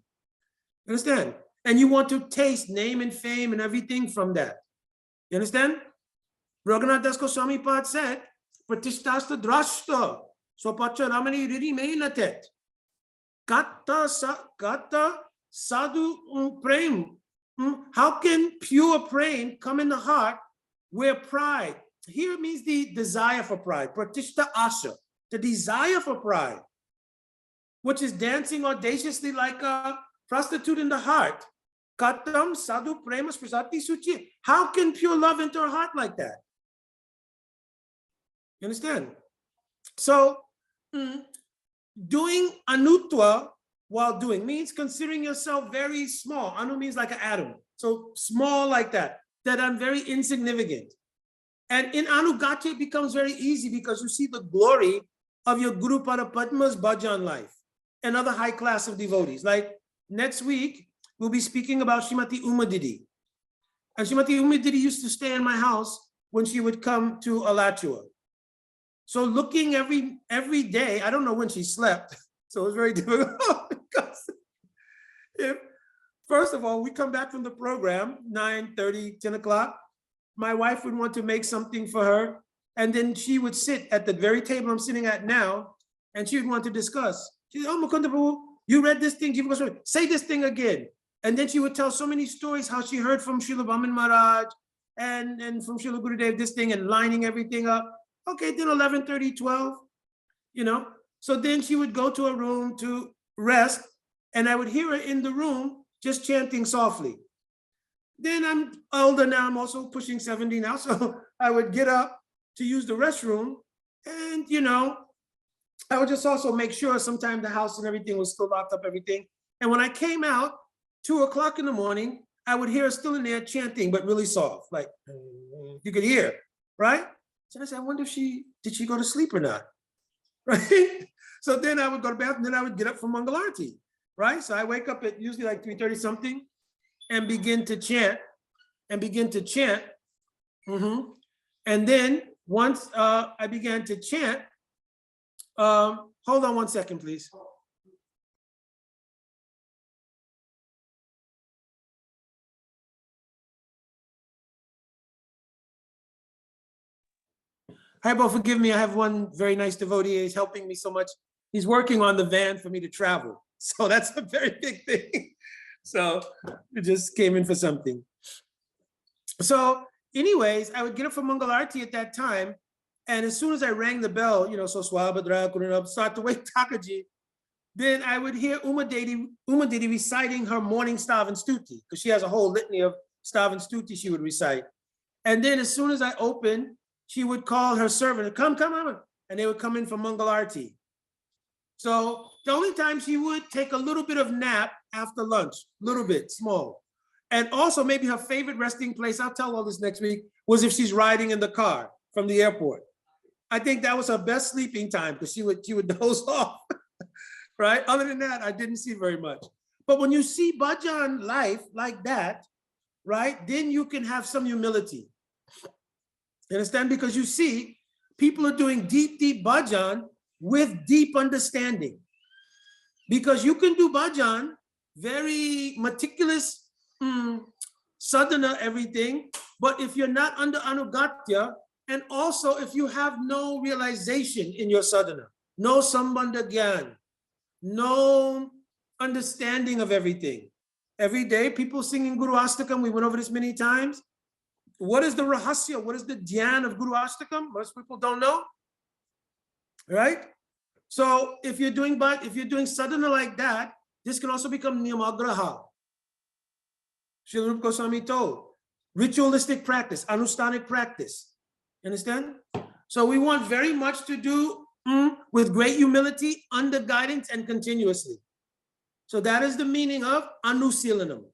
Understand? And you want to taste name and fame and everything from that. You understand? Raghunath Das Goswami Pad said, Pratishthasta drashta, swapacha ramani riri meinatet. Kata sadhu prem. How can pure prem come in the heart where pride? Here means the desire for pride. Pratishta asha. The desire for pride, which is dancing audaciously like a prostitute in the heart. Katam sadhu prema prasati suchi. How can pure love enter a heart like that? You understand? So, doing anutva while doing means considering yourself very small. Anu means like an atom. So small like that I'm very insignificant. And in anugatya, it becomes very easy because you see the glory of your Guru Pada Padma's bhajan life and other high class of devotees. Like next week, we'll be speaking about Srimati Umadidi. And Srimati Umadidi used to stay in my house when she would come to Alachua. So looking every day, I don't know when she slept, so it was very difficult. Because first of all, we come back from the program, 9:30, 10 o'clock, my wife would want to make something for her. And then she would sit at the very table I'm sitting at now, and she would want to discuss. She said, oh, Mukunda Prabhu, you read this thing, say this thing again. And then she would tell so many stories how she heard from Srila Vaman Maharaj and from Srila Gurudev this thing and lining everything up. Okay, then 11:30, 12, you know. So then she would go to a room to rest, and I would hear her in the room just chanting softly. Then I'm older now, I'm also pushing 70 now, so I would get up to use the restroom, and you know, I would just also make sure sometimes the house and everything was still locked up, everything. And when I came out, 2 o'clock in the morning, I would hear her still in there chanting, but really soft, like you could hear, right? So I said, I wonder if did she go to sleep or not, right? So then I would go to bathroom, then I would get up from Mangalarti, right? So I wake up at usually like 3:30 something and begin to chant, And then once I began to chant, hold on one second, please. Hi, Bo, forgive me. I have one very nice devotee. He's helping me so much. He's working on the van for me to travel. So that's a very big thing. So it just came in for something. So anyways, I would get up from Mangalarti at that time. And as soon as I rang the bell, you know, so Swabhadra, Kurunab, start to wake Takaji, then I would hear Uma Didi reciting her morning Stavan Stuti, because she has a whole litany of Stavan Stuti she would recite. And then as soon as I opened, she would call her servant, come, and they would come in for Mangalarti. So the only time she would take a little bit of nap after lunch, little bit, small. And also maybe her favorite resting place, I'll tell all this next week, was if she's riding in the car from the airport. I think that was her best sleeping time because she would doze off, right? Other than that, I didn't see very much. But when you see bhajan life like that, right, then you can have some humility. You understand? Because you see, people are doing deep, deep bhajan with deep understanding. Because you can do bhajan, very meticulous, sadhana, everything, but if you're not under anugatya, and also if you have no realization in your sadhana, no sambandha gyan, no understanding of everything. Every day, people singing Guru Astakam, we went over this many times. What is the rahasya? What is the dhyan of Guru Astakam? Most people don't know, right? So if you're doing sadhana like that, this can also become niyamagraha. Srila Rupa Goswami told, ritualistic practice, anustanic practice. Understand? So we want very much to do with great humility, under guidance, and continuously. So that is the meaning of anusilanam.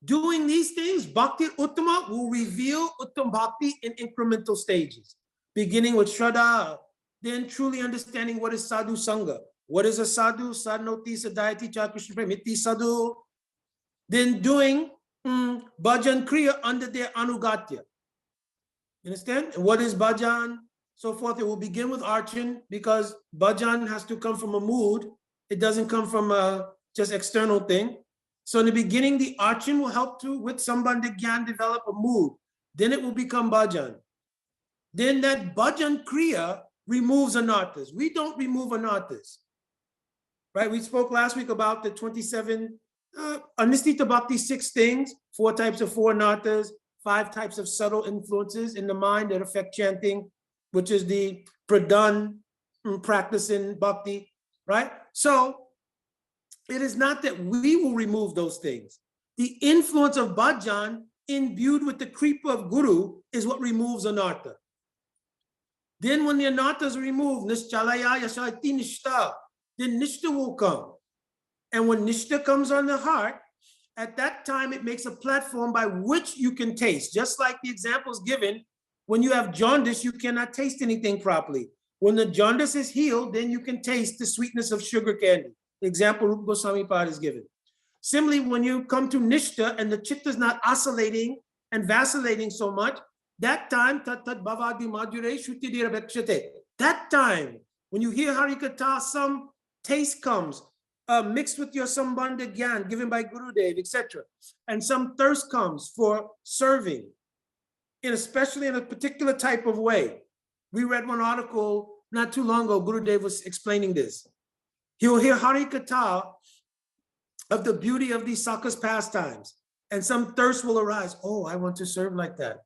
Doing these things, Bhakti Uttama will reveal Uttam Bhakti in incremental stages, beginning with Shraddha, then truly understanding what is Sadhu Sangha. What is a Sadhu? Sadhnoti Sadhyati Chakrishna Premitti Sadhu. Then doing bhajan kriya under their anugatya. You understand? And what is bhajan? So forth. It will begin with archan because bhajan has to come from a mood. It doesn't come from a just external thing. So in the beginning, the archan will help to, with sambandha gyan, develop a mood. Then it will become bhajan. Then that bhajan kriya removes anarthas. We don't remove anarthas. Right? We spoke last week about the 27 Anistita Bhakti, 6 things, 4 types of 4 anarthas, 5 types of subtle influences in the mind that affect chanting, which is the pradhan practice in bhakti, right? So it is not that we will remove those things. The influence of bhajan imbued with the kripa of guru is what removes anartha. Then when the anarthas are removed, nischalaya yasati nishta, then nishta will come. And when nishta comes on the heart, at that time it makes a platform by which you can taste. Just like the examples given, when you have jaundice, you cannot taste anything properly. When the jaundice is healed, then you can taste the sweetness of sugar candy. The example Rupa Goswami Pad is given. Similarly, when you come to nishta and the chitta is not oscillating and vacillating so much, that time, tat tat bhavadi madhure shuti dirabhakshate. That time, when you hear Harikatha, some taste comes, mixed with your sambandha gyan given by Gurudev, etc. And some thirst comes for serving, especially in a particular type of way. We read one article not too long ago, Gurudev was explaining this. He will hear Harikatha of the beauty of these Sakas pastimes, and some thirst will arise. Oh, I want to serve like that.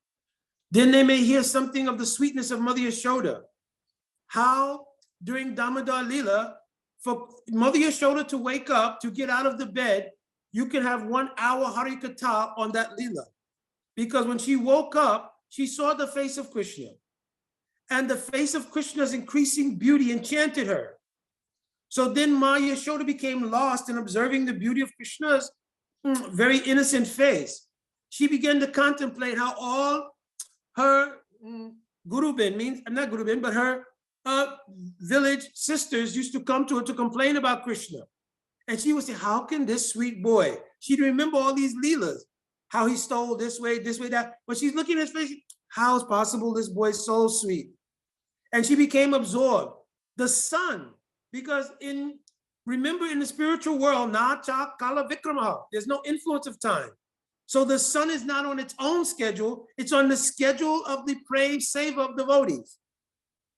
Then they may hear something of the sweetness of Mother Yashoda. How during Damodar Lila, for Mother Yashoda to wake up, to get out of the bed, you can have 1 hour Harikatha on that Lila. Because when she woke up, she saw the face of Krishna. And the face of Krishna's increasing beauty enchanted her. So then Ma Yashoda became lost in observing the beauty of Krishna's very innocent face. She began to contemplate how all her Gurubin, means not Gurubin, but her village sisters used to come to her to complain about Krishna. And she would say, how can this sweet boy, she'd remember all these leelas, how he stole this way, that. But she's looking at his face, how is possible this boy's so sweet? And she became absorbed. The sun, because remember in the spiritual world, na cha kala vikramaha, there's no influence of time. So the sun is not on its own schedule, it's on the schedule of the praise save of devotees.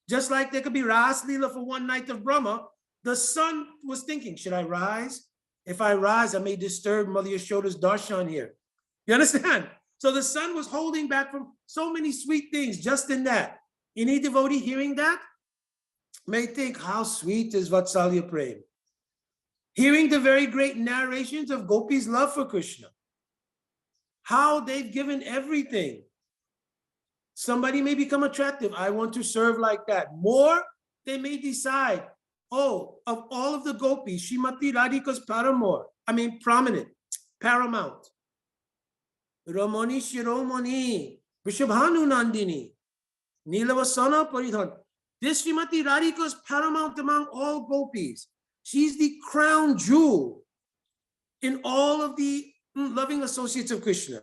Just like there could be Ras Leela for one night of Brahma, the sun was thinking, should I rise? If I rise, I may disturb Mother Yashoda's darshan here. You understand? So the sun was holding back from so many sweet things just in that. Any devotee hearing that may think, how sweet is Vatsalya Prem. Hearing the very great narrations of Gopi's love for Krishna, how they've given everything. Somebody may become attractive. I want to serve like that. More, they may decide, oh, of all of the gopis, Srimati Radhika's prominent, paramount. Ramani Shiromani, Vishabhanu Nandini, Nilavasana Paridhan. This Srimati Radhika is paramount among all gopis. She's the crown jewel in all of the loving associates of Krishna.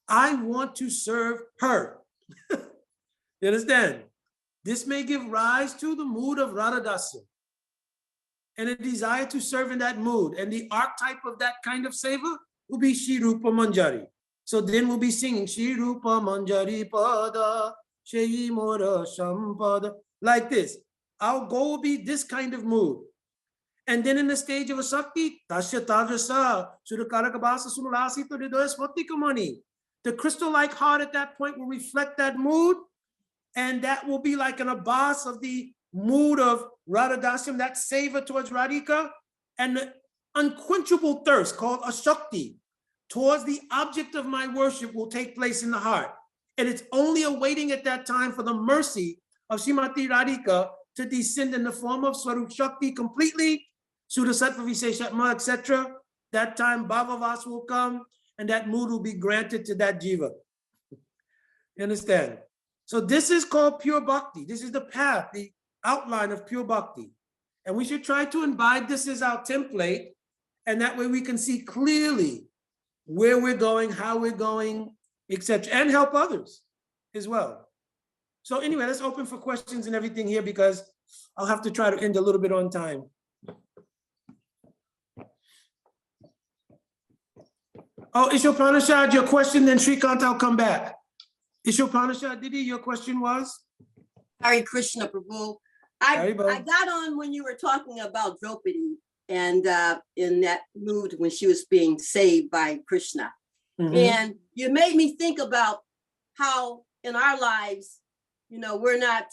I want to serve her. You understand? This may give rise to the mood of Radhadasya and a desire to serve in that mood. And the archetype of that kind of seva will be Shri Rupa Manjari. So then we'll be singing Shri Rupa Manjari Pada, Shri Mora Sampada, like this. Our goal will be this kind of mood. And then in the stage of a Sakti, Tasya Tadrasa, Surakarakabasa Sunulasi Hridoya Swatikamani. The crystal-like heart at that point will reflect that mood, and that will be like an abbas of the mood of Radhadasyam, that savor towards Radhika, and the unquenchable thirst called Ashakti towards the object of my worship will take place in the heart. And it's only awaiting at that time for the mercy of Srimati Radhika to descend in the form of Swarup Shakti completely, Sudasattva Visheshatma, etc. That time Bhavavas will come, and that mood will be granted to that jiva. You understand? So this is called pure bhakti. This is the path, the outline of pure bhakti. And we should try to imbibe this as our template, and that way we can see clearly where we're going, how we're going, etc., and help others as well. So anyway, let's open for questions and everything here, because I'll have to try to end a little bit on time. Oh, Ishopranashad, your question, then Shrikant, I'll come back. Ishopranashad, Didi, your question was? Hare Krishna, Prabhu. I got on when you were talking about Draupadi and in that mood when she was being saved by Krishna. Mm-hmm. And you made me think about how in our lives, you know, we're not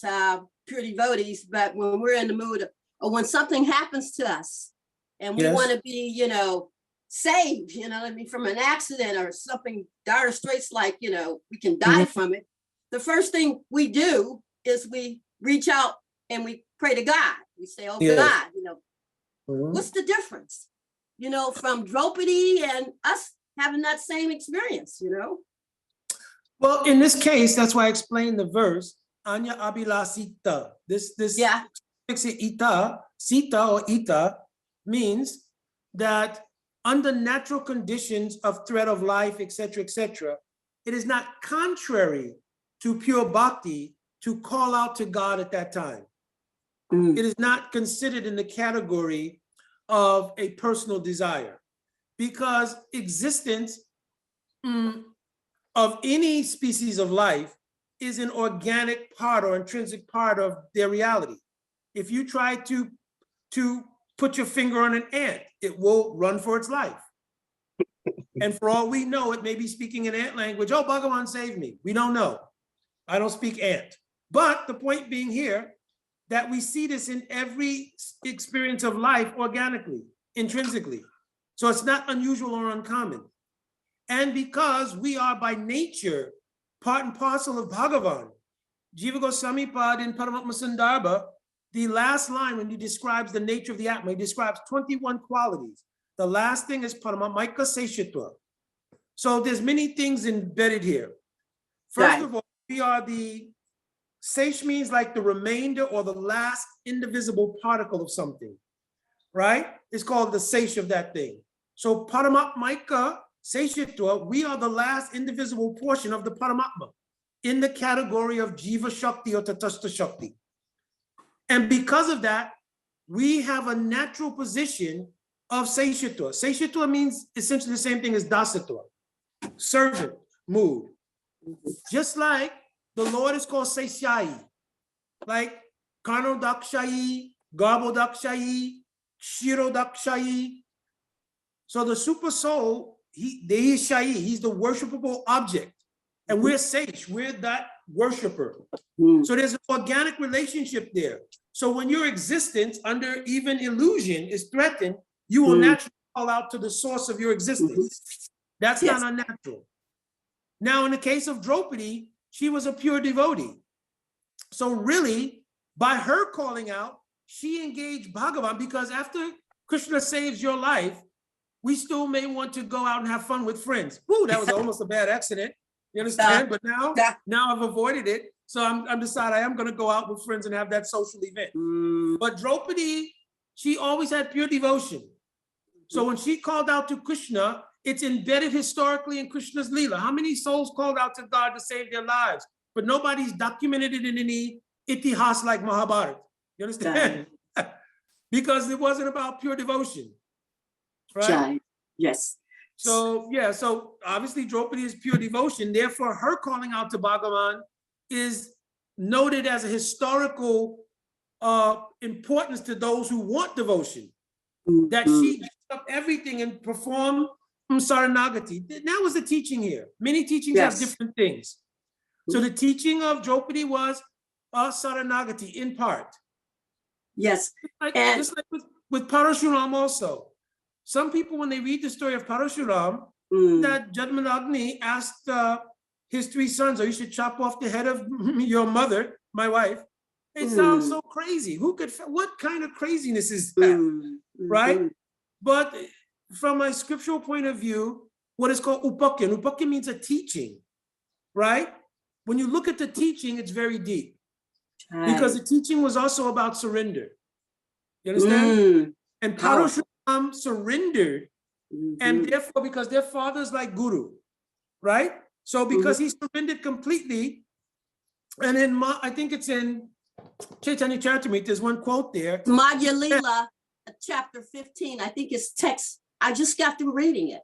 pure devotees, but when we're in the mood or when something happens to us and we want to be, you know, saved, you know, I mean, from an accident or something dire straits, like, you know, we can die from it. The first thing we do is we reach out and we pray to God. We say, oh God, you know, what's the difference, you know, from Draupadi and us having that same experience, you know? Well, in this case, that's why I explained the verse, Anya Abhilasita. This ita, sita or ita means that under natural conditions of threat of life, etc., it is not contrary to pure bhakti to call out to God at that time. It is not considered in the category of a personal desire, because existence of any species of life is an organic part or intrinsic part of their reality. If you try to put your finger on an ant, it will run for its life. And for all we know, it may be speaking in ant language. Oh, Bhagavan saved me. We don't know. I don't speak ant. But the point being here, that we see this in every experience of life organically, intrinsically. So it's not unusual or uncommon. And because we are by nature part and parcel of Bhagavan, Jiva Goswami Pad in Paramatma Sandarbha, the last line when he describes the nature of the Atma, he describes 21 qualities. The last thing is Paramamaika Seshitva. So there's many things embedded here. First of all, we are the, Sesh means like the remainder or the last indivisible particle of something, right? It's called the Sesh of that thing. So Paramatmaika Seshitva, we are the last indivisible portion of the Paramatma in the category of Jiva Shakti or Tatastha Shakti. And because of that, we have a natural position of Seshitva. Seshitva means essentially the same thing as Dasatva, servant, mood. Just like the Lord is called Seshai, like Karnodakshayi, Garbodakshayi, Shirodakshayi. So the super soul, he is Shai, he's the worshipable object. And we're Sesh, we're that worshiper. So there's an organic relationship there. So when your existence under even illusion is threatened, you will naturally call out to the source of your existence. That's not unnatural. Now, in the case of Draupadi, she was a pure devotee. So really, by her calling out, she engaged Bhagavan, because after Krishna saves your life, we still may want to go out and have fun with friends. Woo, that was almost a bad accident. You understand? But now I've avoided it. So I'm decided I am going to go out with friends and have that social event. But Draupadi, she always had pure devotion. So when she called out to Krishna, it's embedded historically in Krishna's Leela. How many souls called out to God to save their lives? But nobody's documented it in any itihas like Mahabharata. You understand? Because it wasn't about pure devotion. Right? Yes. So, yeah, so obviously Draupadi is pure devotion. Therefore, her calling out to Bhagavan is noted as a historical importance to those who want devotion. That she gives up everything and performed Saranagati. That was the teaching here. Many teachings have different things. So the teaching of Draupadi was Saranagati in part. Yes. Just like with Parashuram also. Some people, when they read the story of Parashuram, that Jadmanagni asked his 3 sons, "Oh, you should chop off the head of your mother, my wife." It sounds so crazy. What kind of craziness is that? Right? But from a scriptural point of view, what is called upakya. Upakya means a teaching, right? When you look at the teaching, it's very deep. Because the teaching was also about surrender. You understand? And Parashuram surrendered, and therefore, because their father's like Guru, right? So because he surrendered completely, and in I think it's in Chaitanya Charitamrita, there's one quote there. Madhya Leela, chapter 15, I think it's text. I just got through reading it.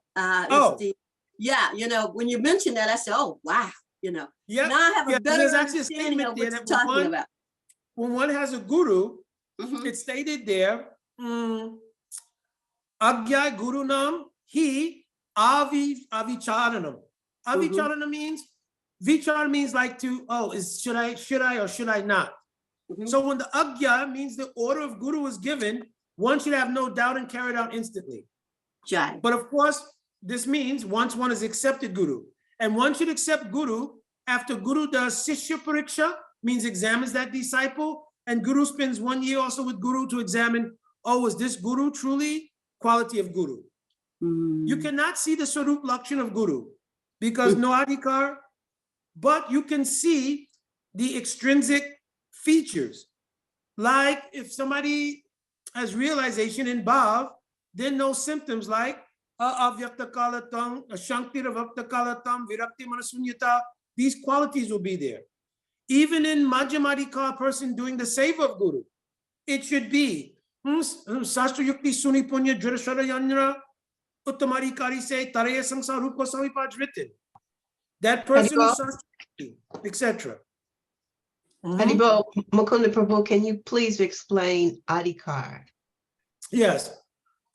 When you mentioned that, I said, oh, wow. Now I have a better understanding of what you're talking about. When one has a guru, it's stated there, Agya Gurunam hi avicharanam. Avicharana means, vichar means like to, should I or should I not? So when the Agya means the order of Guru is given, one should have no doubt and carry it out instantly. But of course, this means once one has accepted Guru, and one should accept Guru after Guru does Sishya Pariksha, means examines that disciple, and Guru spends 1 year also with Guru to examine, is this Guru truly quality of Guru? You cannot see the Swarup Lakshan of Guru because no adhikar, but you can see the extrinsic features. Like if somebody has realization in Bhav, then no symptoms like avyakta kalatam, shankti ravakta kalatam, virakti manasunyata, these qualities will be there. Even in Madhyamadikar person doing the save of Guru, it should be Sastra Yukti Suni Punya Jurashara Yanyra Uttamarikari say Taraya Sangsar Rupa Samipaj written. That person is Sastra Yukti, etc. Haribo, Mukunda Prabhu, can you please explain Adhikar? Yes.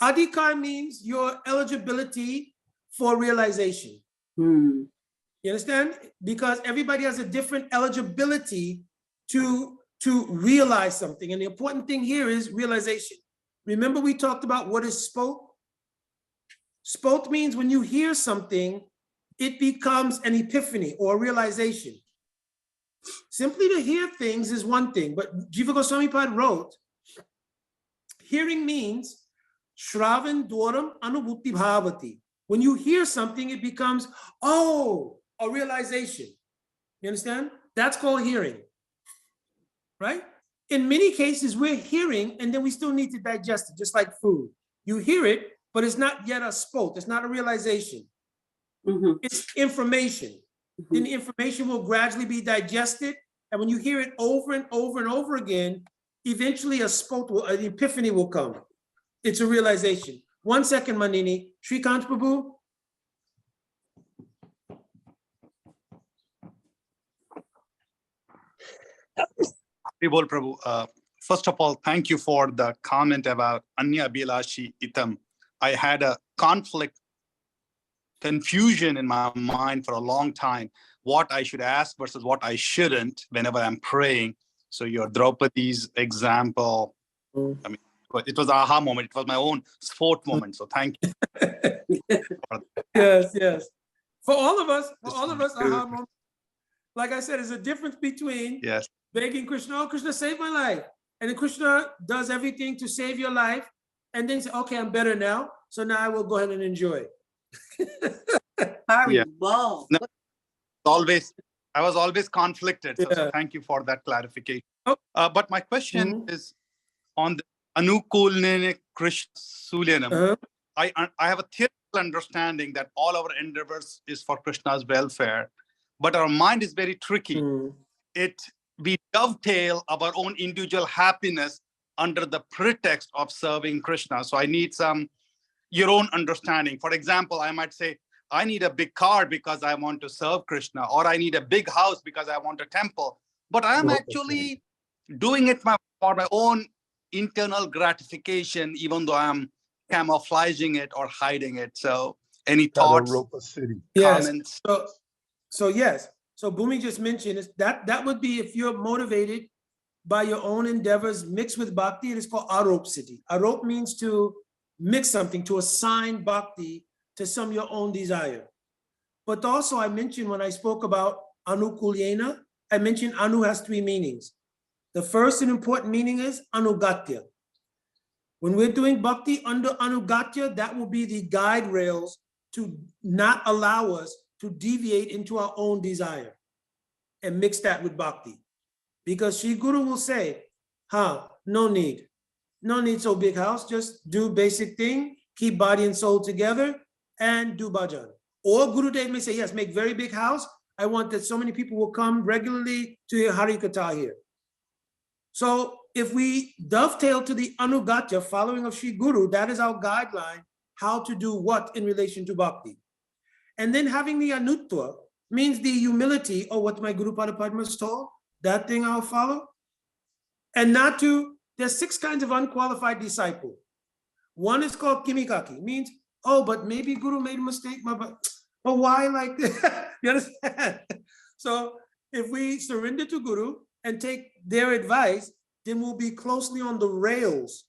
Adhikar means your eligibility for realization. Hmm. You understand? Because everybody has a different eligibility to realize something. And the important thing here is realization. Remember we talked about what is spoke? Spoke means when you hear something, it becomes an epiphany or a realization. Simply to hear things is one thing, but Jiva Goswami Pad wrote, hearing means Shravan Dwaram Anubhuti Bhavati. When you hear something, it becomes, oh, a realization. You understand? That's called hearing, right? In many cases, we're hearing and then we still need to digest it, just like food. You hear it, but it's not yet a spoke. It's not a realization. It's information. Then the information will gradually be digested. And when you hear it over and over and over again, eventually an epiphany will come. It's a realization. 1 second, Manini. Srikant Prabhu. Bol Prabhu, first of all, thank you for the comment about Anya Bilashi Itam. I had a confusion in my mind for a long time, what I should ask versus what I shouldn't whenever I'm praying. So your Draupadi's example, I mean, it was an aha moment. It was my own sport moment. So thank you. Yes, yes. For all of us, aha moment. Like I said, there's a difference between begging Krishna, oh, Krishna, save my life. And then Krishna does everything to save your life. And then say, okay, I'm better now. So now I will go ahead and enjoy. Yeah. No, I was always conflicted. So thank you for that clarification. But my question is on the Anukulne Krishna Sulyanam. I have a theoretical understanding that all our endeavors is for Krishna's welfare, but our mind is very tricky. We dovetail our own individual happiness under the pretext of serving Krishna. So I need your own understanding. For example, I might say, I need a big car because I want to serve Krishna, or I need a big house because I want a temple. But I am actually doing it for my own internal gratification, even though I'm camouflaging it or hiding it. So any thoughts, comments? So yes. So Bhumi just mentioned is that would be if you're motivated by your own endeavors mixed with bhakti. It is called arop siddhi. Arop means to mix something, to assign bhakti to some of your own desire. But also I mentioned when I spoke about anukulyena, I mentioned anu has 3 meanings. The first and important meaning is anugatya. When we're doing bhakti under anugatya, that will be the guide rails to not allow us to deviate into our own desire and mix that with bhakti. Because Sri Guru will say, no need. No need so big house, just do basic thing, keep body and soul together and do bhajan. Or Gurudev may say, yes, make very big house. I want that so many people will come regularly to hear Hari Katha here. So if we dovetail to the Anugatya, following of Sri Guru, that is our guideline, how to do what in relation to bhakti. And then having the Anutva means the humility, or what my Guru Pada Padma is told, that thing I'll follow. And not to, there's 6 kinds of unqualified disciple. One is called Kimikaki, means, oh, but maybe Guru made a mistake, but why like that? You understand? So if we surrender to Guru and take their advice, then we'll be closely on the rails,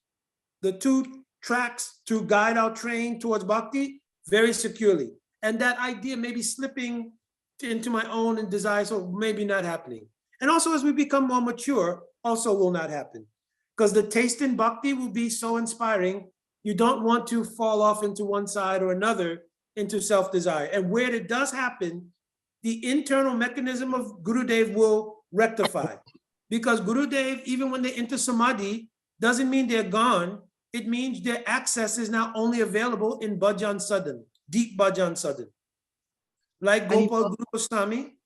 the 2 tracks to guide our train towards bhakti very securely. And that idea may be slipping into my own desire, so maybe not happening. And also as we become more mature, also will not happen. Because the taste in bhakti will be so inspiring, you don't want to fall off into one side or another into self-desire. And where it does happen, the internal mechanism of Gurudev will rectify. Because Gurudev, even when they enter samadhi, doesn't mean they're gone. It means their access is now only available in bhajan sadhan, deep bhajan sadhan. Like Gopal Guru Goswami,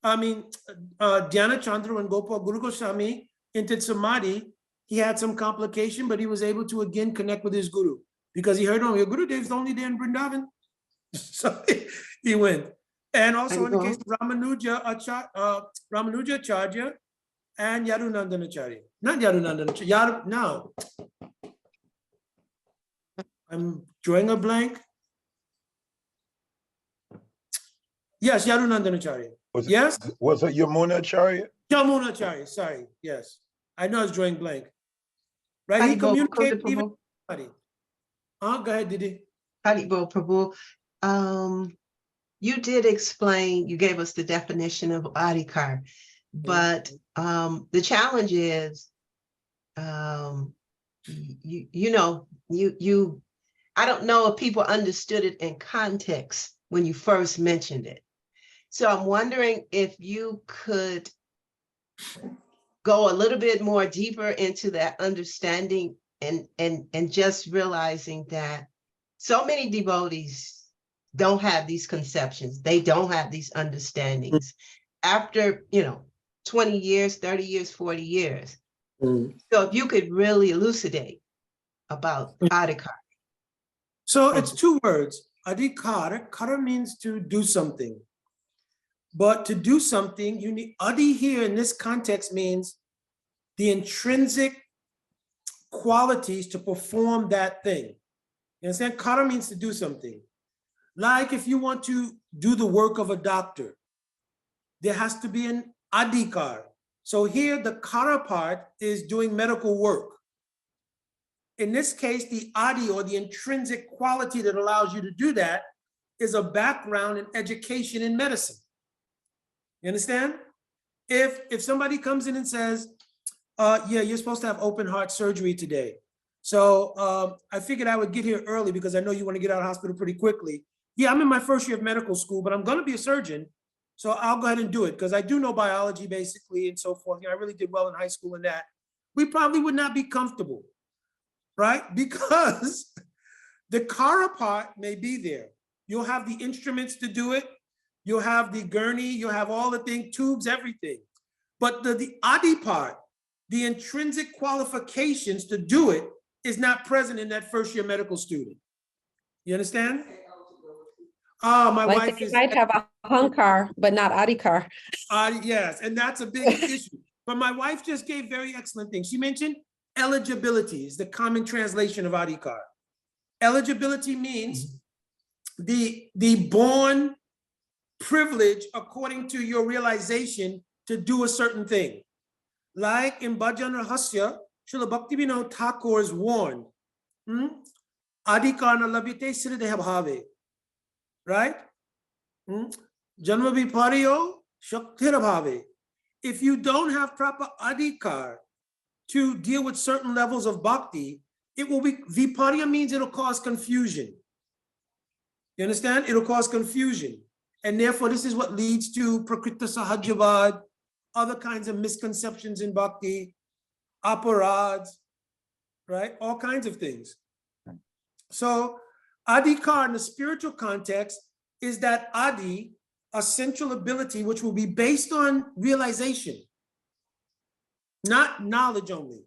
Dhyana Chandra, when Gopal Guru Goswami entered samadhi, he had some complication, but he was able to again connect with his guru because he heard, your Gurudev's only there in Vrindavan. So he went. And also in the case of Ramanuja Acharya and Yadunandanacharya. Not Yadunandanacharya, I'm drawing a blank. Yes, Yadunandanacharya. Yes? Was it Yamunacharya? Yamunacharya, sorry, yes. I know I was drawing blank. Right, he Haribol, communicated Mukunda even. Prabhu. Go ahead, Didi. Haribol, Prabhu. You did explain, you gave us the definition of adhikar, but the challenge is, you I don't know if people understood it in context when you first mentioned it. So I'm wondering if you could go a little bit more deeper into that understanding and just realizing that so many devotees don't have these conceptions. They don't have these understandings after, 20 years, 30 years, 40 years. So if you could really elucidate about adhikar. So it's two words, adhikar. Kara means to do something. But to do something, you need, adi here in this context means the intrinsic qualities to perform that thing. You understand? Kara means to do something. Like if you want to do the work of a doctor, there has to be an adhikar. So here the kara part is doing medical work. In this case, the adi, or the intrinsic quality that allows you to do that, is a background in education in medicine. You understand? If somebody comes in and says, yeah, you're supposed to have open heart surgery today. So I figured I would get here early because I know you want to get out of hospital pretty quickly. Yeah, I'm in my first year of medical school, but I'm going to be a surgeon. So I'll go ahead and do it because I do know biology basically and so forth. I really did well in high school in that. We probably would not be comfortable, right? Because the kara part may be there. You'll have the instruments to do it. You'll have the gurney, you'll have all the things, tubes, everything. But the adi part, the intrinsic qualifications to do it is not present in that first year medical student. You understand? My Like wife they is- might have a hankar, but not adhikar. yes, and that's a big issue. But my wife just gave very excellent things. She mentioned eligibility is the common translation of adhikar. Eligibility means the born privilege according to your realization to do a certain thing. Like in Bhajan Rahasya, Srila Bhaktivinoda Thakur is warned. Adhikar na labhyate srideha bhave. Right? Janma vipariyo shaktir bhave. If you don't have proper adhikar to deal with certain levels of bhakti, it will be, viparya means it'll cause confusion. You understand? It'll cause confusion. And therefore, this is what leads to prakrita sahajavad, other kinds of misconceptions in bhakti, aparads, right? All kinds of things. So adhikar in the spiritual context is that adi, a central ability, which will be based on realization, not knowledge only.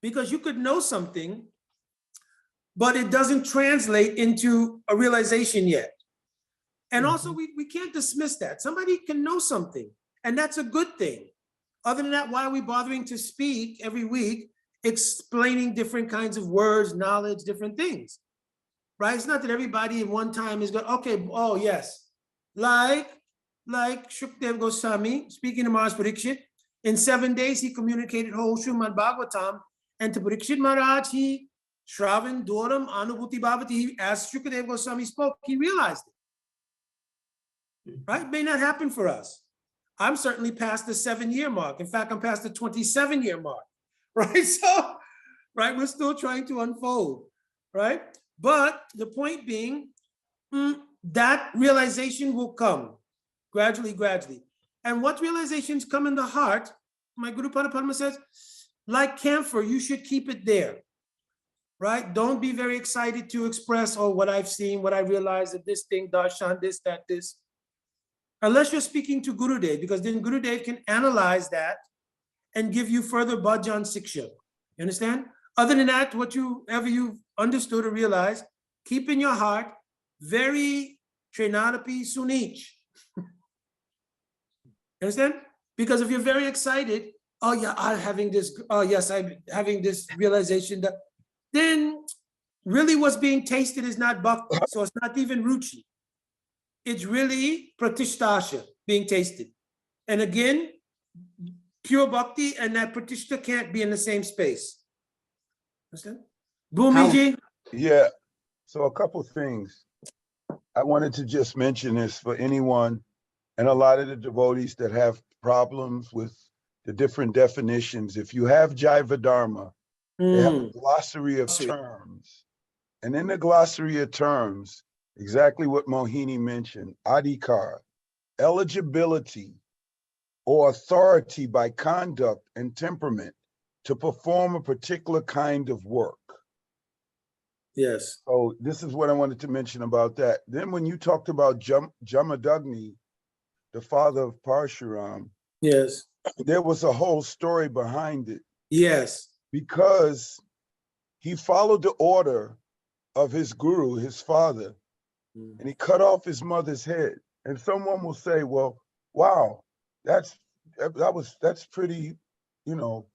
Because you could know something, but it doesn't translate into a realization yet. And also, we can't dismiss that. Somebody can know something, and that's a good thing. Other than that, why are we bothering to speak every week, explaining different kinds of words, knowledge, different things, right? It's not that everybody at one time is going, okay, oh, yes. Like Shukdev Goswami, speaking to Maharaj Parikshit, in 7 days, he communicated whole Srimad Bhagavatam, and to Parikshit Maharaj, he, Shravan, Doram, Anubhuti Bhavati, as Shukdev Goswami spoke, he realized it. Right? It may not happen for us. I'm certainly past the 7-year mark. In fact, I'm past the 27-year mark, right? So, right, we're still trying to unfold, right? But the point being, that realization will come gradually. And what realizations come in the heart, my Guru Padma says, like camphor, you should keep it there, right? Don't be very excited to express, oh, what I've seen, what I realized that this thing, darshan, this, that, this. Unless you're speaking to Gurudev, because then Gurudev can analyze that and give you further bhajan siksha. You understand? Other than that, whatever you've understood or realized, keep in your heart, very Trinadapi Sunich. You understand? Because if you're very excited, oh yeah, I'm having this, oh yes, I'm having this realization that, then really what's being tasted is not bhakti, so it's not even ruchi. It's really pratishtasha being tasted. And again, pure bhakti and that pratishta can't be in the same space. Understand? Bhumiji? Yeah. So a couple things. I wanted to just mention this for anyone and a lot of the devotees that have problems with the different definitions. If you have Jaiva Dharma, they have a glossary of terms. And in the glossary of terms, exactly what Mohini mentioned, adhikar, eligibility or authority by conduct and temperament to perform a particular kind of work. Yes. So this is what I wanted to mention about that. Then when you talked about Jamadagni, the father of Parshuram, yes, there was a whole story behind it. Yes. Because he followed the order of his guru, his father, and he cut off his mother's head. And someone will say, well, wow, that's pretty, you know,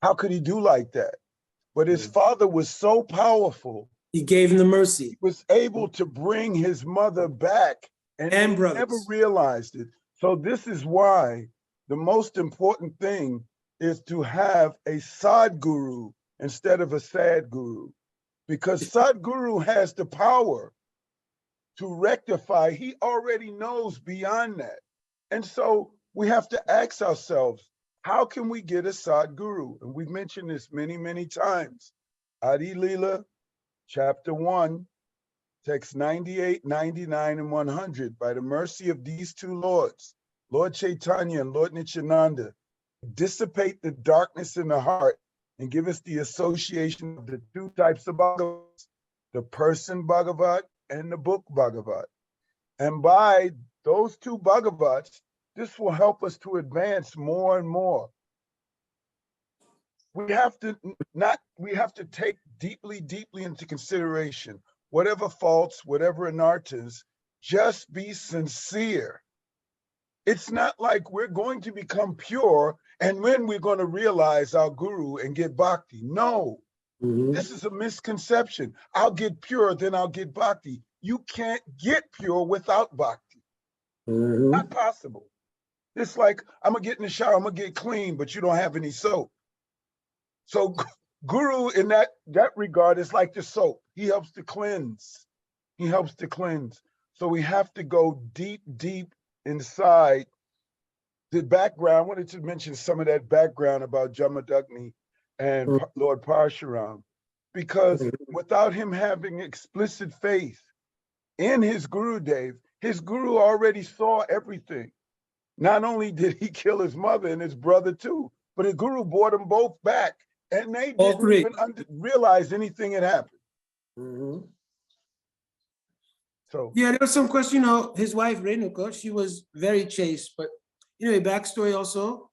how could he do like that? But his father was so powerful. He gave him the mercy. He was able to bring his mother back and he never realized it. So this is why the most important thing is to have a Sadguru instead of a Sadguru. Because Sadguru has the power to rectify. He already knows beyond that. And so we have to ask ourselves, how can we get a Sadguru? And we've mentioned this many, many times. Adi Leela, chapter 1, text 98, 99, and 100. By the mercy of these two lords, Lord Chaitanya and Lord Nityananda, dissipate the darkness in the heart and give us the association of the two types of Bhagavats, the person Bhagavat and the book Bhagavat. And by those two Bhagavats, this will help us to advance more and more. We have to take deeply, deeply into consideration whatever faults, whatever anarthas, just be sincere. It's not like we're going to become pure and then we're going to realize our guru and get bhakti. No, this is a misconception. I'll get pure, then I'll get bhakti. You can't get pure without bhakti. Not possible. It's like, I'm gonna get in the shower, I'm gonna get clean, but you don't have any soap. So guru in that regard is like the soap. He helps to cleanse. He helps to cleanse. So we have to go deep, deep inside the background. I wanted to mention some of that background about Jamadagni and Lord Parshuram, because without him having explicit faith in his Gurudev, his guru already saw everything. Not only did he kill his mother and his brother too, but his guru brought them both back and they didn't even realize anything had happened. So yeah, there was some question, you know, his wife Renuka, she was very chaste, but you know, a backstory also,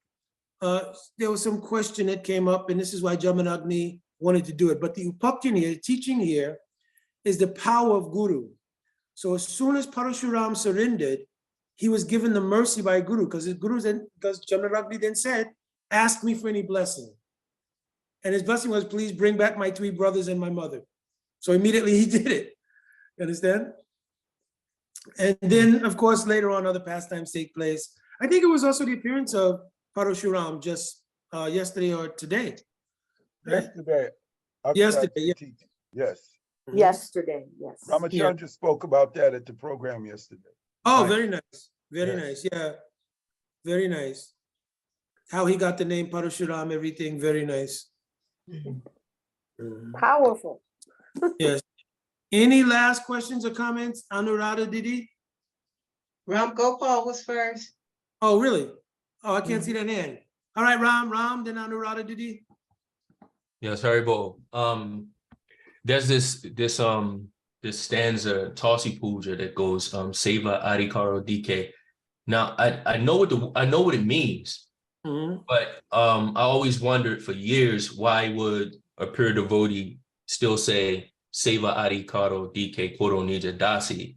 there was some question that came up, and this is why Jamadagni wanted to do it. But the upakyan here, the teaching here, is the power of Guru. So as soon as Parashuram surrendered, he was given the mercy by Guru, because Jamadagni then said, ask me for any blessing. And his blessing was, please bring back my three brothers and my mother. So immediately he did it. You understand? And then, of course, later on, other pastimes take place. I think it was also the appearance of Parashuram just yesterday or today. Right? Yesterday. Yes. Yesterday, yes. Ramachandra spoke about that at the program yesterday. Oh, very nice. Very nice. Yeah. Very nice. How he got the name Parashuram, everything, very nice. Powerful. Yes. Any last questions or comments? Anuradha Didi? Ram Gopal was first. Oh, really? Oh, I can't see that hand. All right, Ram, then Anuradha Didi. Yes, Haribo. There's this stanza, Tasi Puja, that goes Seva Adhikaro DK. Now I know what it means, but I always wondered for years, why would a pure devotee still say Seva Adhikaro DK Koro Nija Dasi?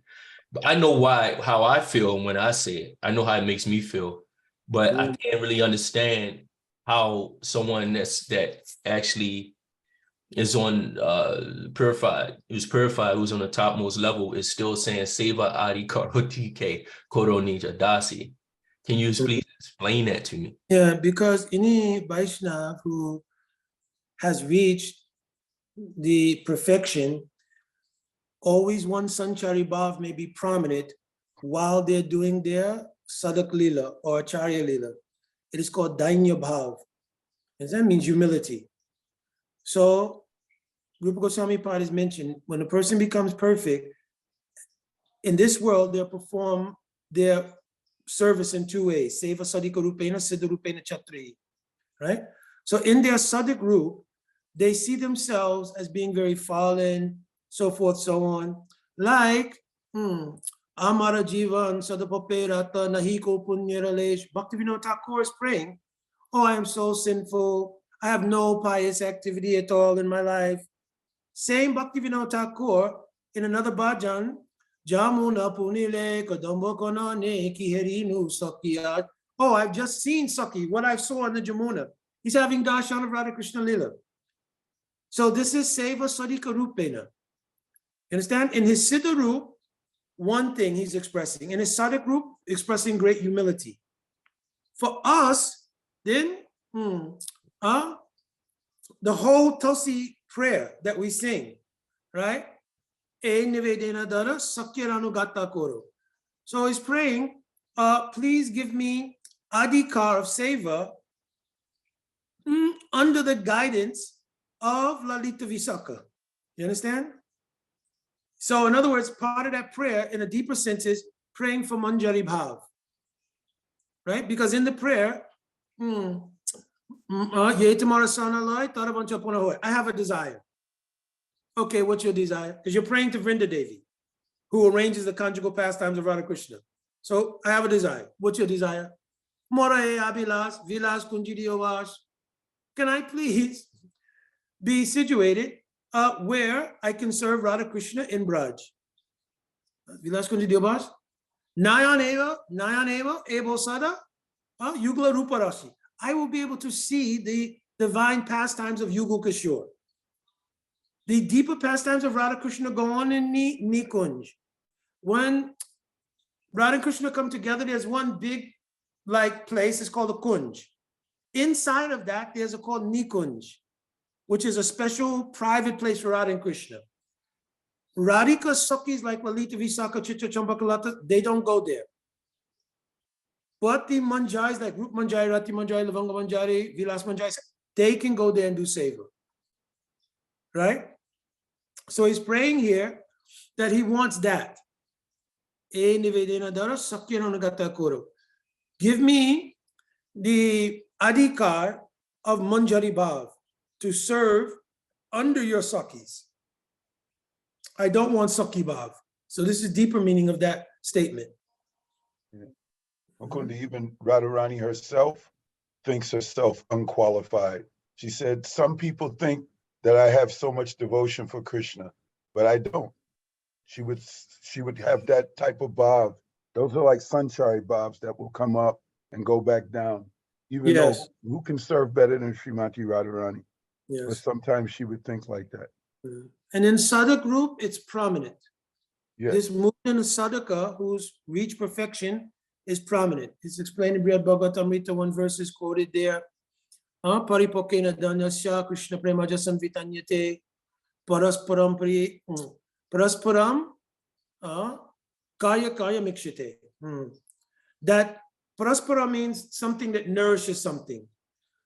But I know how I feel when I say it. I know how it makes me feel, but I can't really understand how someone that actually is on purified. It was purified. It was on the topmost level. Is still saying Seva Adi Karotike Koronija Dasi. Can you please explain that to me? Yeah, because any Vaishnav who has reached the perfection, always one Sanchari Bhav may be prominent while they're doing their Sadak Lila or Acharya Lila. It is called Dainya Bhav. And that means humility. So Rupa Goswami Pad has mentioned, when a person becomes perfect, in this world, they'll perform their service in two ways, Seva Sadika Rupena, Siddha Rupena Chatri, right? So in their Sadik Rup, they see themselves as being very fallen, so forth, so on. Like, Amara Jivan Sadapaperata Nahiko Punyaralesh, Bhaktivinoda Thakur is praying, oh, I am so sinful. I have no pious activity at all in my life. Same Bhaktivinoda Thakur in another bhajan, Jamuna Punile Kadamba Konane Kiherinu Sakiyat. Oh, I've just seen Saki, what I saw in the Jamuna. He's having darshan of Radha Krishna Lila. So this is Seva Sadika Rupena. You understand? In his Siddha Rup, one thing he's expressing. In his Sadik Rup, expressing great humility. For us, then, the whole Tulsi prayer that we sing, right? So he's praying, please give me adhikar of seva under the guidance of Lalita Visakha. You understand? So in other words, part of that prayer in a deeper sense is praying for Manjari Bhav, right? Because in the prayer, I have a desire. Okay, what's your desire? Because you're praying to Vrinda Devi, who arranges the conjugal pastimes of Radha Krishna. So I have a desire. What's your desire? Morae Abilas, Vilas Kunjidiovash. Can I please be situated where I can serve Radha Krishna in Braj? Vilas Kunjidiovash. Nayaneva, Ebo Sada, Yugla Ruparashi. I will be able to see the divine pastimes of Yugal Kishore. The deeper pastimes of Radha Krishna go on in Nikunj. When Radha and Krishna come together, there's one big place, it's called a Kunj. Inside of that, there's a called Nikunj, which is a special private place for Radha and Krishna. Radhika Sakis like Lalita Visakha, Chitra Champakalata, they don't go there. But the Manjaris like Rup Manjari, Rati Manjari, Lavanga Manjari, Vilas Manjari, they can go there and do seva. Right? So he's praying here that he wants that. Give me the adhikar of Manjari Bhav to serve under your Sakis. I don't want Saki Bhav. So this is deeper meaning of that statement. Mukunda, even Radharani herself thinks herself unqualified. She said, some people think that I have so much devotion for Krishna, but I don't. She would have that type of bhav. Those are like Sanchari bhavs that will come up and go back down. Even though who can serve better than Srimati Radharani? Yes. But sometimes she would think like that. And in Sadak group, it's prominent. Yes. This Mukunda Sadaka, who's reached perfection, is prominent. It's explained in Brihad Bhagavatamrita, one verse is quoted there. Paripokena Danyasya Krishna Premaja Sanvitanyate Parasparam Kaya Mikshite. That Paraspara means something that nourishes something.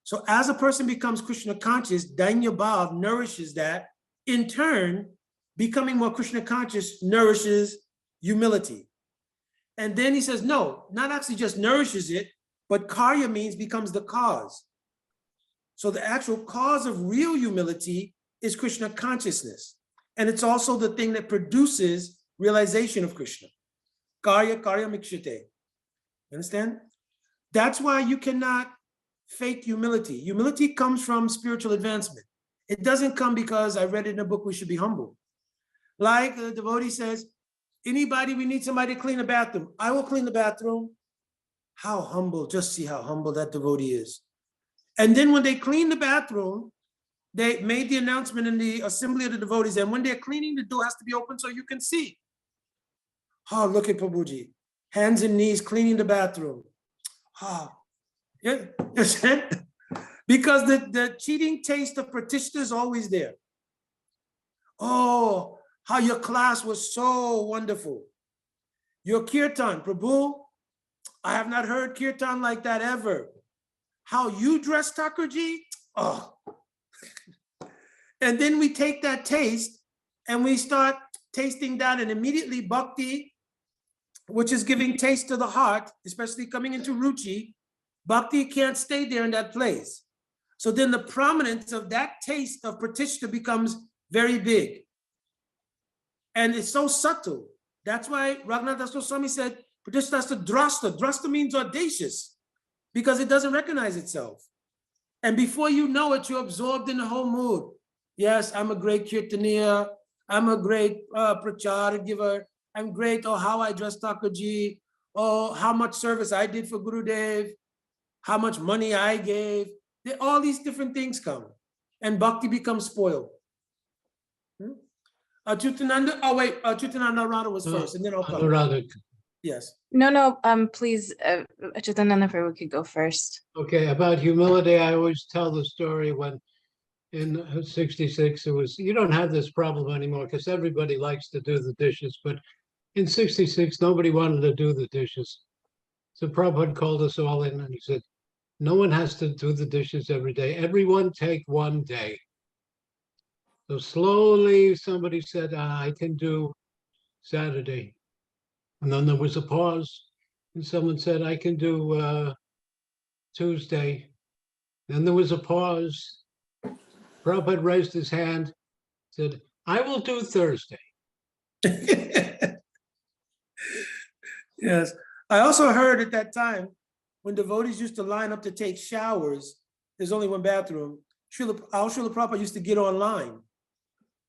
So as a person becomes Krishna conscious, Dainya Bhav nourishes that. In turn, becoming more Krishna conscious nourishes humility. And then he says, no, not actually just nourishes it, but Karya means becomes the cause. So the actual cause of real humility is Krishna consciousness. And it's also the thing that produces realization of Krishna. Karya Mikshite. Understand? That's why you cannot fake humility. Humility comes from spiritual advancement. It doesn't come because I read it in a book, we should be humble. Like the devotee says, anybody, we need somebody to clean the bathroom. I will clean the bathroom. How humble, just see how humble that devotee is. And then when they clean the bathroom, they made the announcement in the assembly of the devotees, and when they're cleaning, the door has to be open so you can see. Oh, look at Prabhuji, hands and knees cleaning the bathroom. Oh, yeah, because the cheating taste of Pratishta is always there. Oh, how your class was so wonderful. Your kirtan, Prabhu, I have not heard kirtan like that ever. How you dress, Thakurji, oh. And then we take that taste and we start tasting that, and immediately bhakti, which is giving taste to the heart, especially coming into ruchi, bhakti can't stay there in that place. So then the prominence of that taste of Pratishta becomes very big. And it's so subtle. That's why Raghunath Das Goswami said, Pratishta drasta. Drasta means audacious because it doesn't recognize itself. And before you know it, you're absorbed in the whole mood. Yes, I'm a great kirtaniya. I'm a great prachar giver. I'm great. Oh, how I dress Thakurji. Oh, how much service I did for Gurudev. How much money I gave. All these different things come. And bhakti becomes spoiled. Chutananda, oh wait, Chutananda Radha was first, and then I'll come. Anuradha. Yes. No, please, Chitananda Prabhu could go first. Okay, about humility, I always tell the story when in 66, it was, you don't have this problem anymore because everybody likes to do the dishes, but in 66, nobody wanted to do the dishes. So Prabhupada called us all in and he said, no one has to do the dishes every day. Everyone take one day. So slowly somebody said, I can do Saturday. And then there was a pause and someone said, I can do Tuesday. Then there was a pause. Prabhupada raised his hand, said, I will do Thursday. Yes. I also heard at that time, when devotees used to line up to take showers, there's only one bathroom. Our Srila Prabhupada used to get online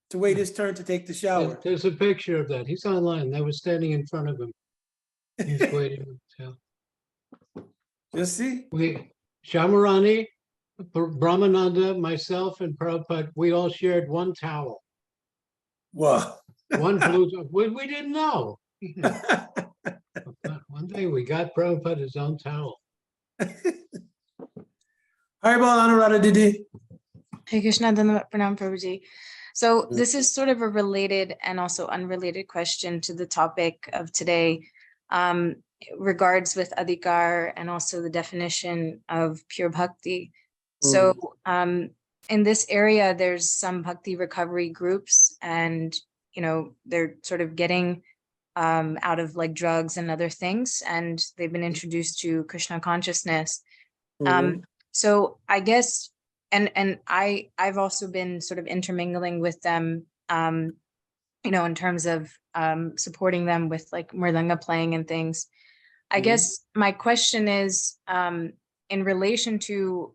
to wait his turn to take the shower. There's a picture of that. He's online. They were standing in front of him. He's waiting. Just see? Shamarani, Brahmananda, myself, and Prabhupada, we all shared one towel. Wow. One blue, we didn't know. One day we got Prabhupada his own towel. Haribol Anuradha Didi. Hey Krishna, Pranam Prabhuji. So this is sort of a related and also unrelated question to the topic of today, regards with adhikar and also the definition of pure bhakti. So in this area, there's some bhakti recovery groups, and they're sort of getting out of like drugs and other things, and they've been introduced to Krishna consciousness. So I guess, and I've also been sort of intermingling with them, in terms of supporting them with like mridanga playing and things. I guess my question is, in relation to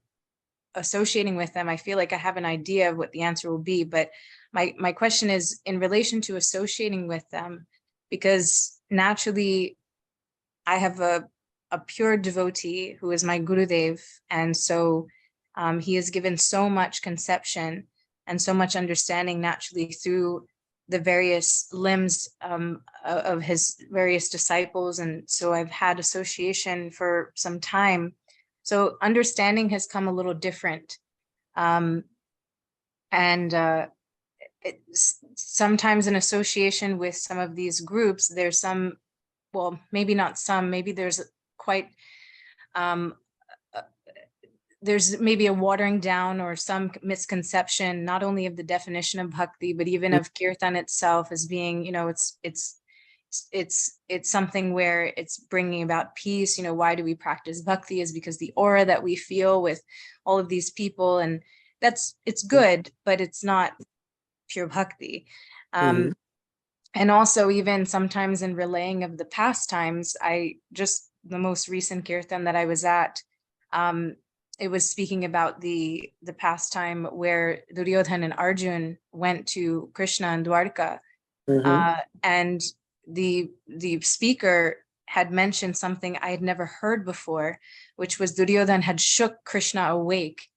associating with them, I feel like I have an idea of what the answer will be, but my question is in relation to associating with them, because naturally I have a pure devotee who is my Gurudev, and so he has given so much conception and so much understanding naturally through the various limbs of his various disciples, and so I've had association for some time. So understanding has come a little different, and sometimes in association with some of these groups, there's some, well, maybe not some, maybe there's quite, there's maybe a watering down or some misconception, not only of the definition of bhakti, but even of kirtan itself as being, it's something where it's bringing about peace. Why do we practice bhakti is because the aura that we feel with all of these people, and it's good, but it's not pure bhakti. And also even sometimes in relaying of the pastimes, the most recent kirtan that I was at, it was speaking about the pastime where Duryodhan and Arjun went to Krishna and Dwarka, and the speaker had mentioned something I had never heard before, which was Duryodhan had shook Krishna awake,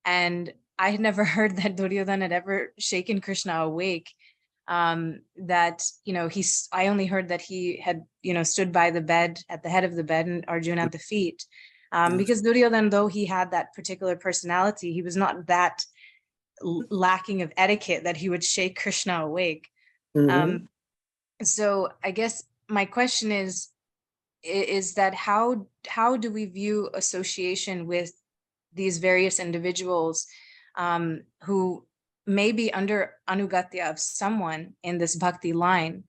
and I had never heard that Duryodhana had ever shaken Krishna awake. That, you know, I only heard that he had, you know, stood by the bed, at the head of the bed, and Arjuna at the feet. Because Duryodhana, though he had that particular personality, he was not that lacking of etiquette that he would shake Krishna awake. So I guess my question is that how do we view association with these various individuals who may be under anugatya of someone in this bhakti line,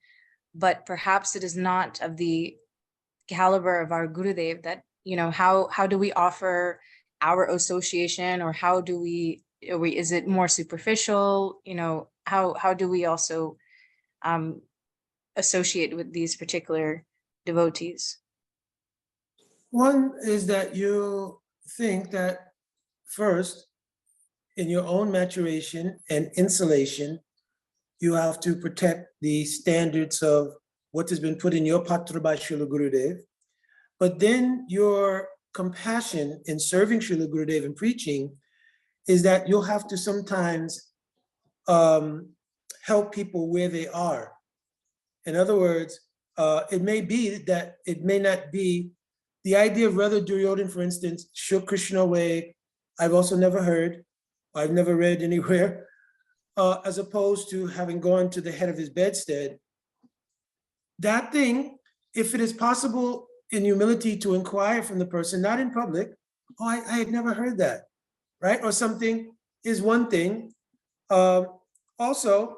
but perhaps it is not of the caliber of our Gurudev? That, you know, how do we offer our association, or how do we, is it more superficial? You know, how do we also associate with these particular devotees? One is that you think that first, in your own maturation and insulation, you have to protect the standards of what has been put in your patra by Srila Gurudev. But then your compassion in serving Srila Gurudev and preaching is that you'll have to sometimes help people where they are. In other words, it may be that it may not be the idea of whether Duryodhana, for instance, shook Krishna away. I've also never heard, I've never read anywhere, as opposed to having gone to the head of his bedstead. That thing, if it is possible in humility to inquire from the person, not in public, oh, I had never heard that, right? Or something is one thing. Also,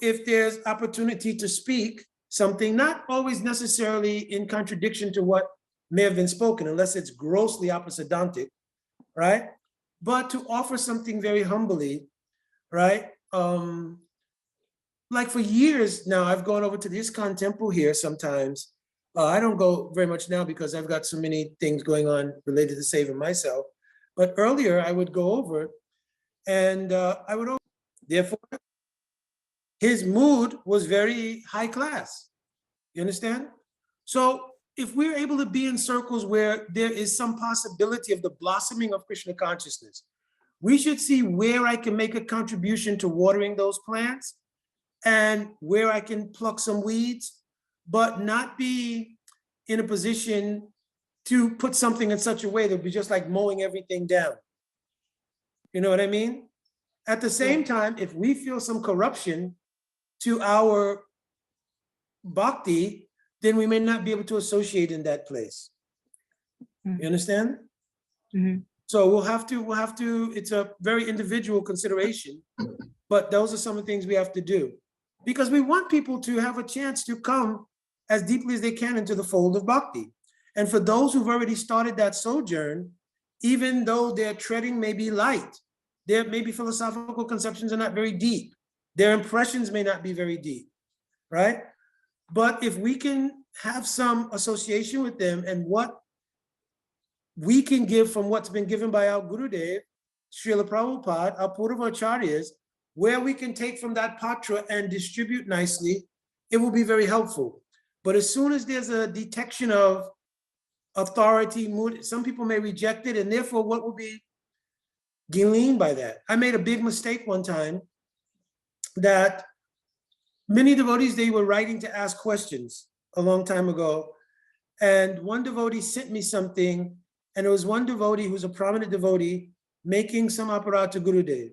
if there's opportunity to speak something, not always necessarily in contradiction to what may have been spoken, unless it's grossly opposodontic, right? But to offer something very humbly, right? Like for years now, I've gone over to the ISKCON temple here sometimes. I don't go very much now because I've got so many things going on related to saving myself. But earlier I would go over and I would, therefore, his mood was very high class. You understand? So if we're able to be in circles where there is some possibility of the blossoming of Krishna consciousness, we should see where I can make a contribution to watering those plants and where I can pluck some weeds, but not be in a position to put something in such a way that would be just like mowing everything down. You know what I mean? At the same time, if we feel some corruption to our bhakti, then we may not be able to associate in that place. You understand? So we'll have to, it's a very individual consideration, but those are some of the things we have to do. Because we want people to have a chance to come as deeply as they can into the fold of bhakti. And for those who've already started that sojourn, even though their treading may be light, their maybe philosophical conceptions are not very deep, their impressions may not be very deep, right? But if we can have some association with them and what we can give from what's been given by our Gurudev, Srila Prabhupada, our Puravacharyas, where we can take from that patra and distribute nicely, it will be very helpful. But as soon as there's a detection of authority, mood, some people may reject it, and therefore what will be gleaned by that? I made a big mistake one time that many devotees, they were writing to ask questions a long time ago. And one devotee sent me something, and it was one devotee who's a prominent devotee making some aparat to Gurudev.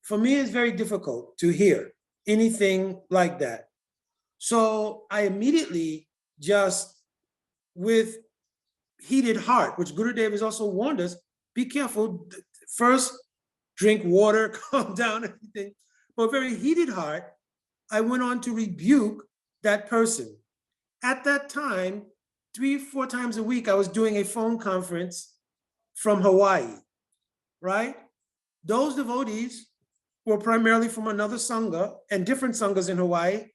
For me, it's very difficult to hear anything like that. So I immediately just, with heated heart, which Gurudev has also warned us, be careful. First, drink water, calm down, everything. But very heated heart, I went on to rebuke that person. At that time, 3-4 times a week, I was doing a phone conference from Hawaii, right? Those devotees were primarily from another Sangha and different Sanghas in Hawaii,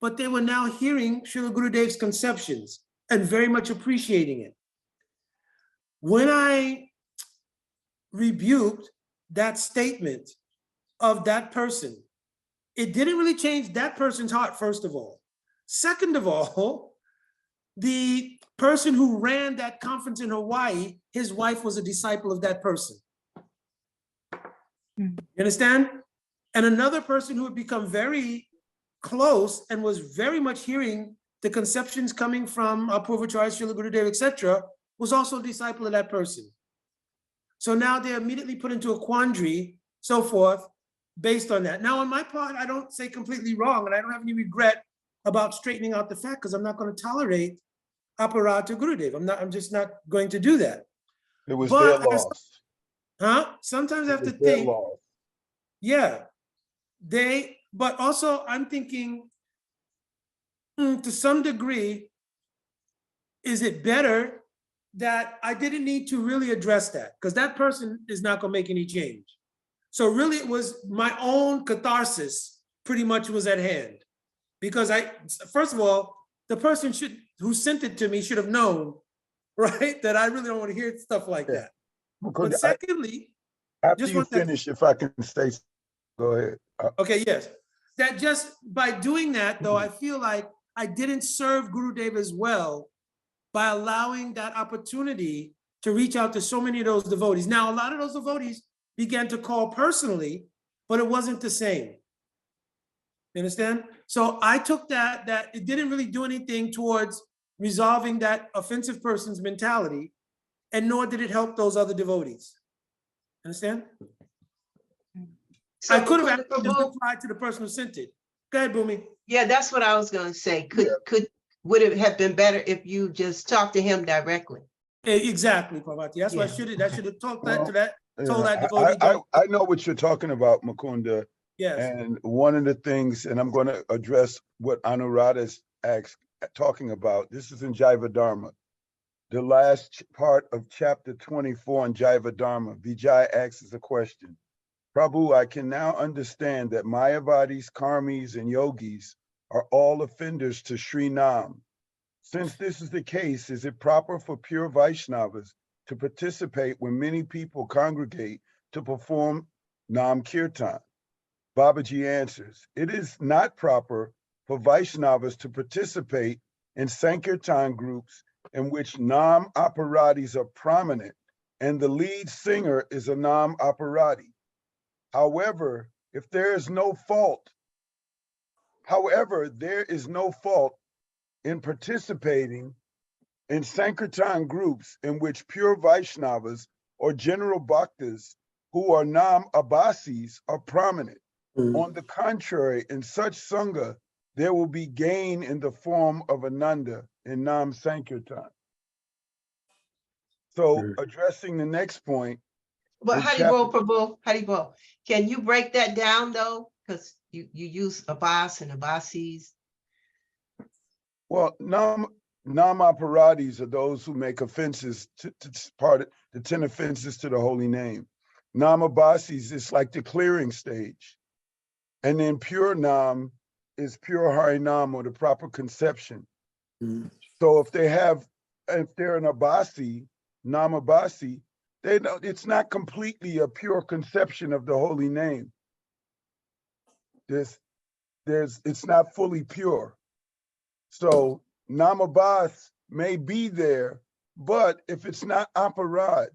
but they were now hearing Srila Gurudev's conceptions and very much appreciating it. When I rebuked that statement of that person, it didn't really change that person's heart, first of all. Second of all, the person who ran that conference in Hawaii, his wife was a disciple of that person. You understand? And another person who had become very close and was very much hearing the conceptions coming from Purvacharya, Srila Gurudev, etc., was also a disciple of that person. So now they're immediately put into a quandary, so forth, based on that. Now, on my part, I don't say completely wrong, and I don't have any regret about straightening out the fact, because I'm not going to tolerate aparat to Gurudev. I'm just not going to do that. It was their loss. Sometimes I have to Their think, loss. yeah, but also I'm thinking, to some degree, is it better that I didn't need to really address that? Because that person is not going to make any change. So really it was my own catharsis pretty much was at hand. Because first of all, the person who sent it to me should have known, right, that I really don't want to hear stuff like that. But secondly, after you finish, if I can say, go ahead. Okay, yes. That just by doing that, though, I feel like I didn't serve Gurudev as well by allowing that opportunity to reach out to so many of those devotees. Now, a lot of those devotees began to call personally, but it wasn't the same. You understand? So I took that it didn't really do anything towards resolving that offensive person's mentality, and nor did it help those other devotees. Understand? So I could have actually just replied to the person who sent it. Go ahead, Bhumi. Yeah, that's what I was going to say. Would it have been better if you just talked to him directly? Exactly, Parvati. That's why I should have talked to that. Told that devotee. I know what you're talking about, Mukunda. Yes. And one of the things, and I'm going to address what Anuradha's talking about. This is in Jaiva Dharma. The last part of chapter 24 in Jaiva Dharma. Vijay asks a question. Prabhu, I can now understand that Mayavadis, Karmis, and Yogis are all offenders to Sri Nam. Since this is the case, is it proper for pure Vaishnavas to participate when many people congregate to perform Nam Kirtan? Babaji answers, it is not proper for Vaishnavas to participate in Sankirtan groups in which Nam Aparatis are prominent and the lead singer is a Nam Aparati. However, there is no fault in participating in Sankirtan groups in which pure Vaishnavas or general bhaktas who are Nam Abbasis are prominent. On the contrary, in such Sangha, there will be gain in the form of Ananda in Nam Sankirtan. So addressing the next point. But Haribol, can you break that down though? Because you use Abbas and Abbasis. Well, Nam Aparatis are those who make offenses to part of the 10 offenses to the holy name. Nam Abbasis is like the clearing stage. And then pure Nam is pure Harinam, or the proper conception. So if they're an Abbasi, Nam Abbasi, it's not completely a pure conception of the holy name. It's not fully pure. So Nam Abbas may be there, but if it's not aparat,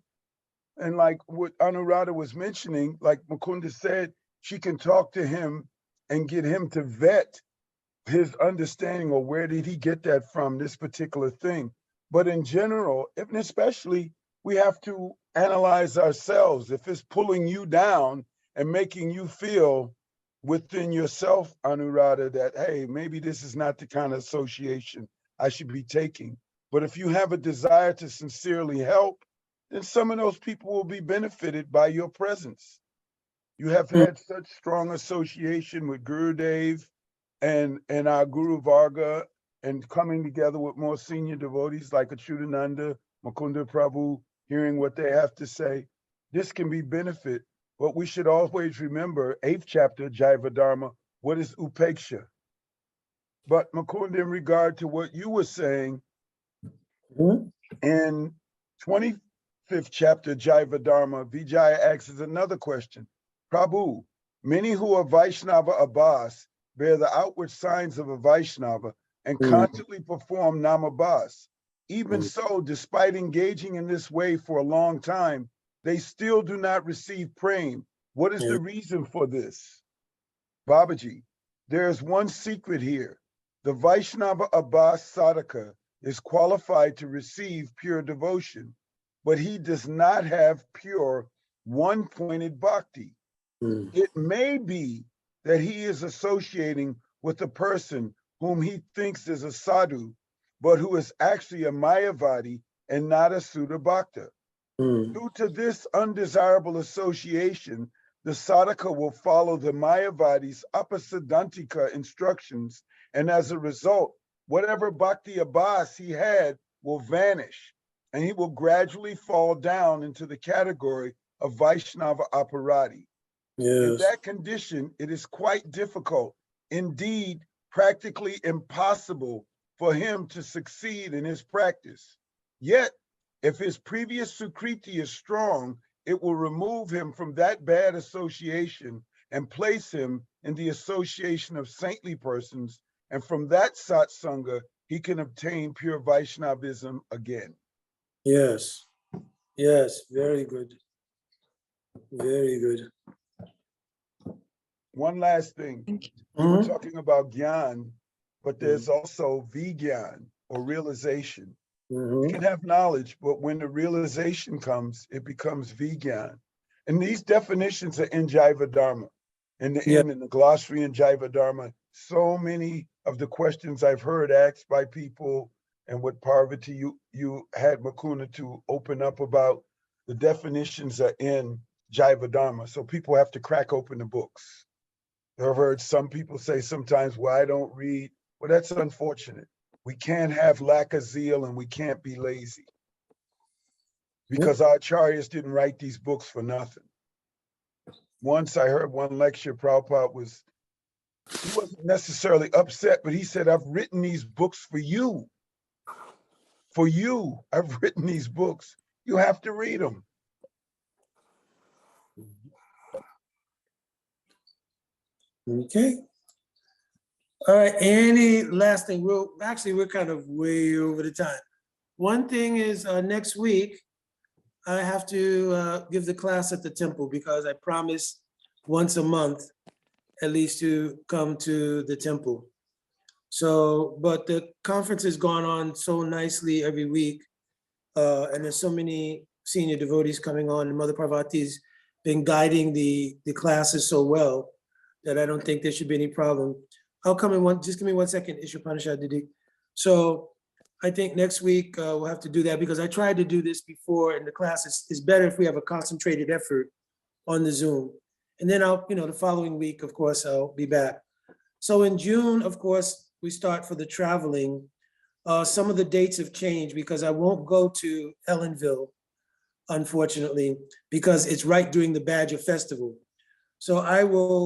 and like what Anuradha was mentioning, like Mukunda said, she can talk to him and get him to vet his understanding, or where did he get that from, this particular thing. But in general, and especially, we have to analyze ourselves. If it's pulling you down and making you feel within yourself, Anuradha, that, hey, maybe this is not the kind of association I should be taking. But if you have a desire to sincerely help, then some of those people will be benefited by your presence. You have had such strong association with Gurudev and our Guru Varga, and coming together with more senior devotees like Achutananda, Mukunda Prabhu, hearing what they have to say. This can be benefit, but we should always remember, 8th chapter, Jaiva Dharma, what is Upeksha? But Mukunda, in regard to what you were saying, in 25th chapter, Jaiva Dharma, Vijaya asks another question. Prabhu, many who are Vaishnava Abbas bear the outward signs of a Vaishnava and constantly perform Nam Abbas. Even so, despite engaging in this way for a long time, they still do not receive prema, What is the reason for this? Babaji, there is one secret here. The Vaishnava Abbas Sadhaka is qualified to receive pure devotion, but he does not have pure one-pointed bhakti. It may be that he is associating with a person whom he thinks is a sadhu, but who is actually a Mayavadi and not a Sudha Bhakta. Due to this undesirable association, the sadhaka will follow the Mayavadi's Apasiddhantika instructions, and as a result, whatever bhakti abhas he had will vanish, and he will gradually fall down into the category of Vaishnava Aparadi. In that condition, it is quite difficult, indeed practically impossible, for him to succeed in his practice. Yet, if his previous Sukriti is strong, it will remove him from that bad association and place him in the association of saintly persons, and from that satsanga, he can obtain pure Vaishnavism again. Yes, yes, very good. Very good. One last thing. We were talking about Gyan, but there's also Vigyan, or realization. You can have knowledge, but when the realization comes, it becomes Vigyan. And these definitions are in Jaiva Dharma. In the glossary in Jaiva Dharma, so many of the questions I've heard asked by people, and what Parvati you had Mukunda to open up about, the definitions are in Jaiva Dharma. So people have to crack open the books. I've heard some people say sometimes, well, I don't read. Well, that's unfortunate. We can't have lack of zeal, and we can't be lazy, because our acharyas didn't write these books for nothing. Once I heard one lecture, Prabhupada he wasn't necessarily upset, but he said, I've written these books for you. For you, I've written these books. You have to read them. Okay. All right, any last thing? We're kind of way over the time. One thing is next week, I have to give the class at the temple, because I promised once a month at least to come to the temple. So, but the conference has gone on so nicely every week, and there's so many senior devotees coming on, and Mother Parvati's been guiding the classes so well that I don't think there should be any problem. I'll come in just give me 1 second, Ishwapanishad Didi. So I think next week we'll have to do that, because I tried to do this before in the class. It's better if we have a concentrated effort on the Zoom. And then the following week, of course, I'll be back. So in June, of course, we start for the traveling. Some of the dates have changed, because I won't go to Ellenville, unfortunately, because it's right during the Badger Festival. So I will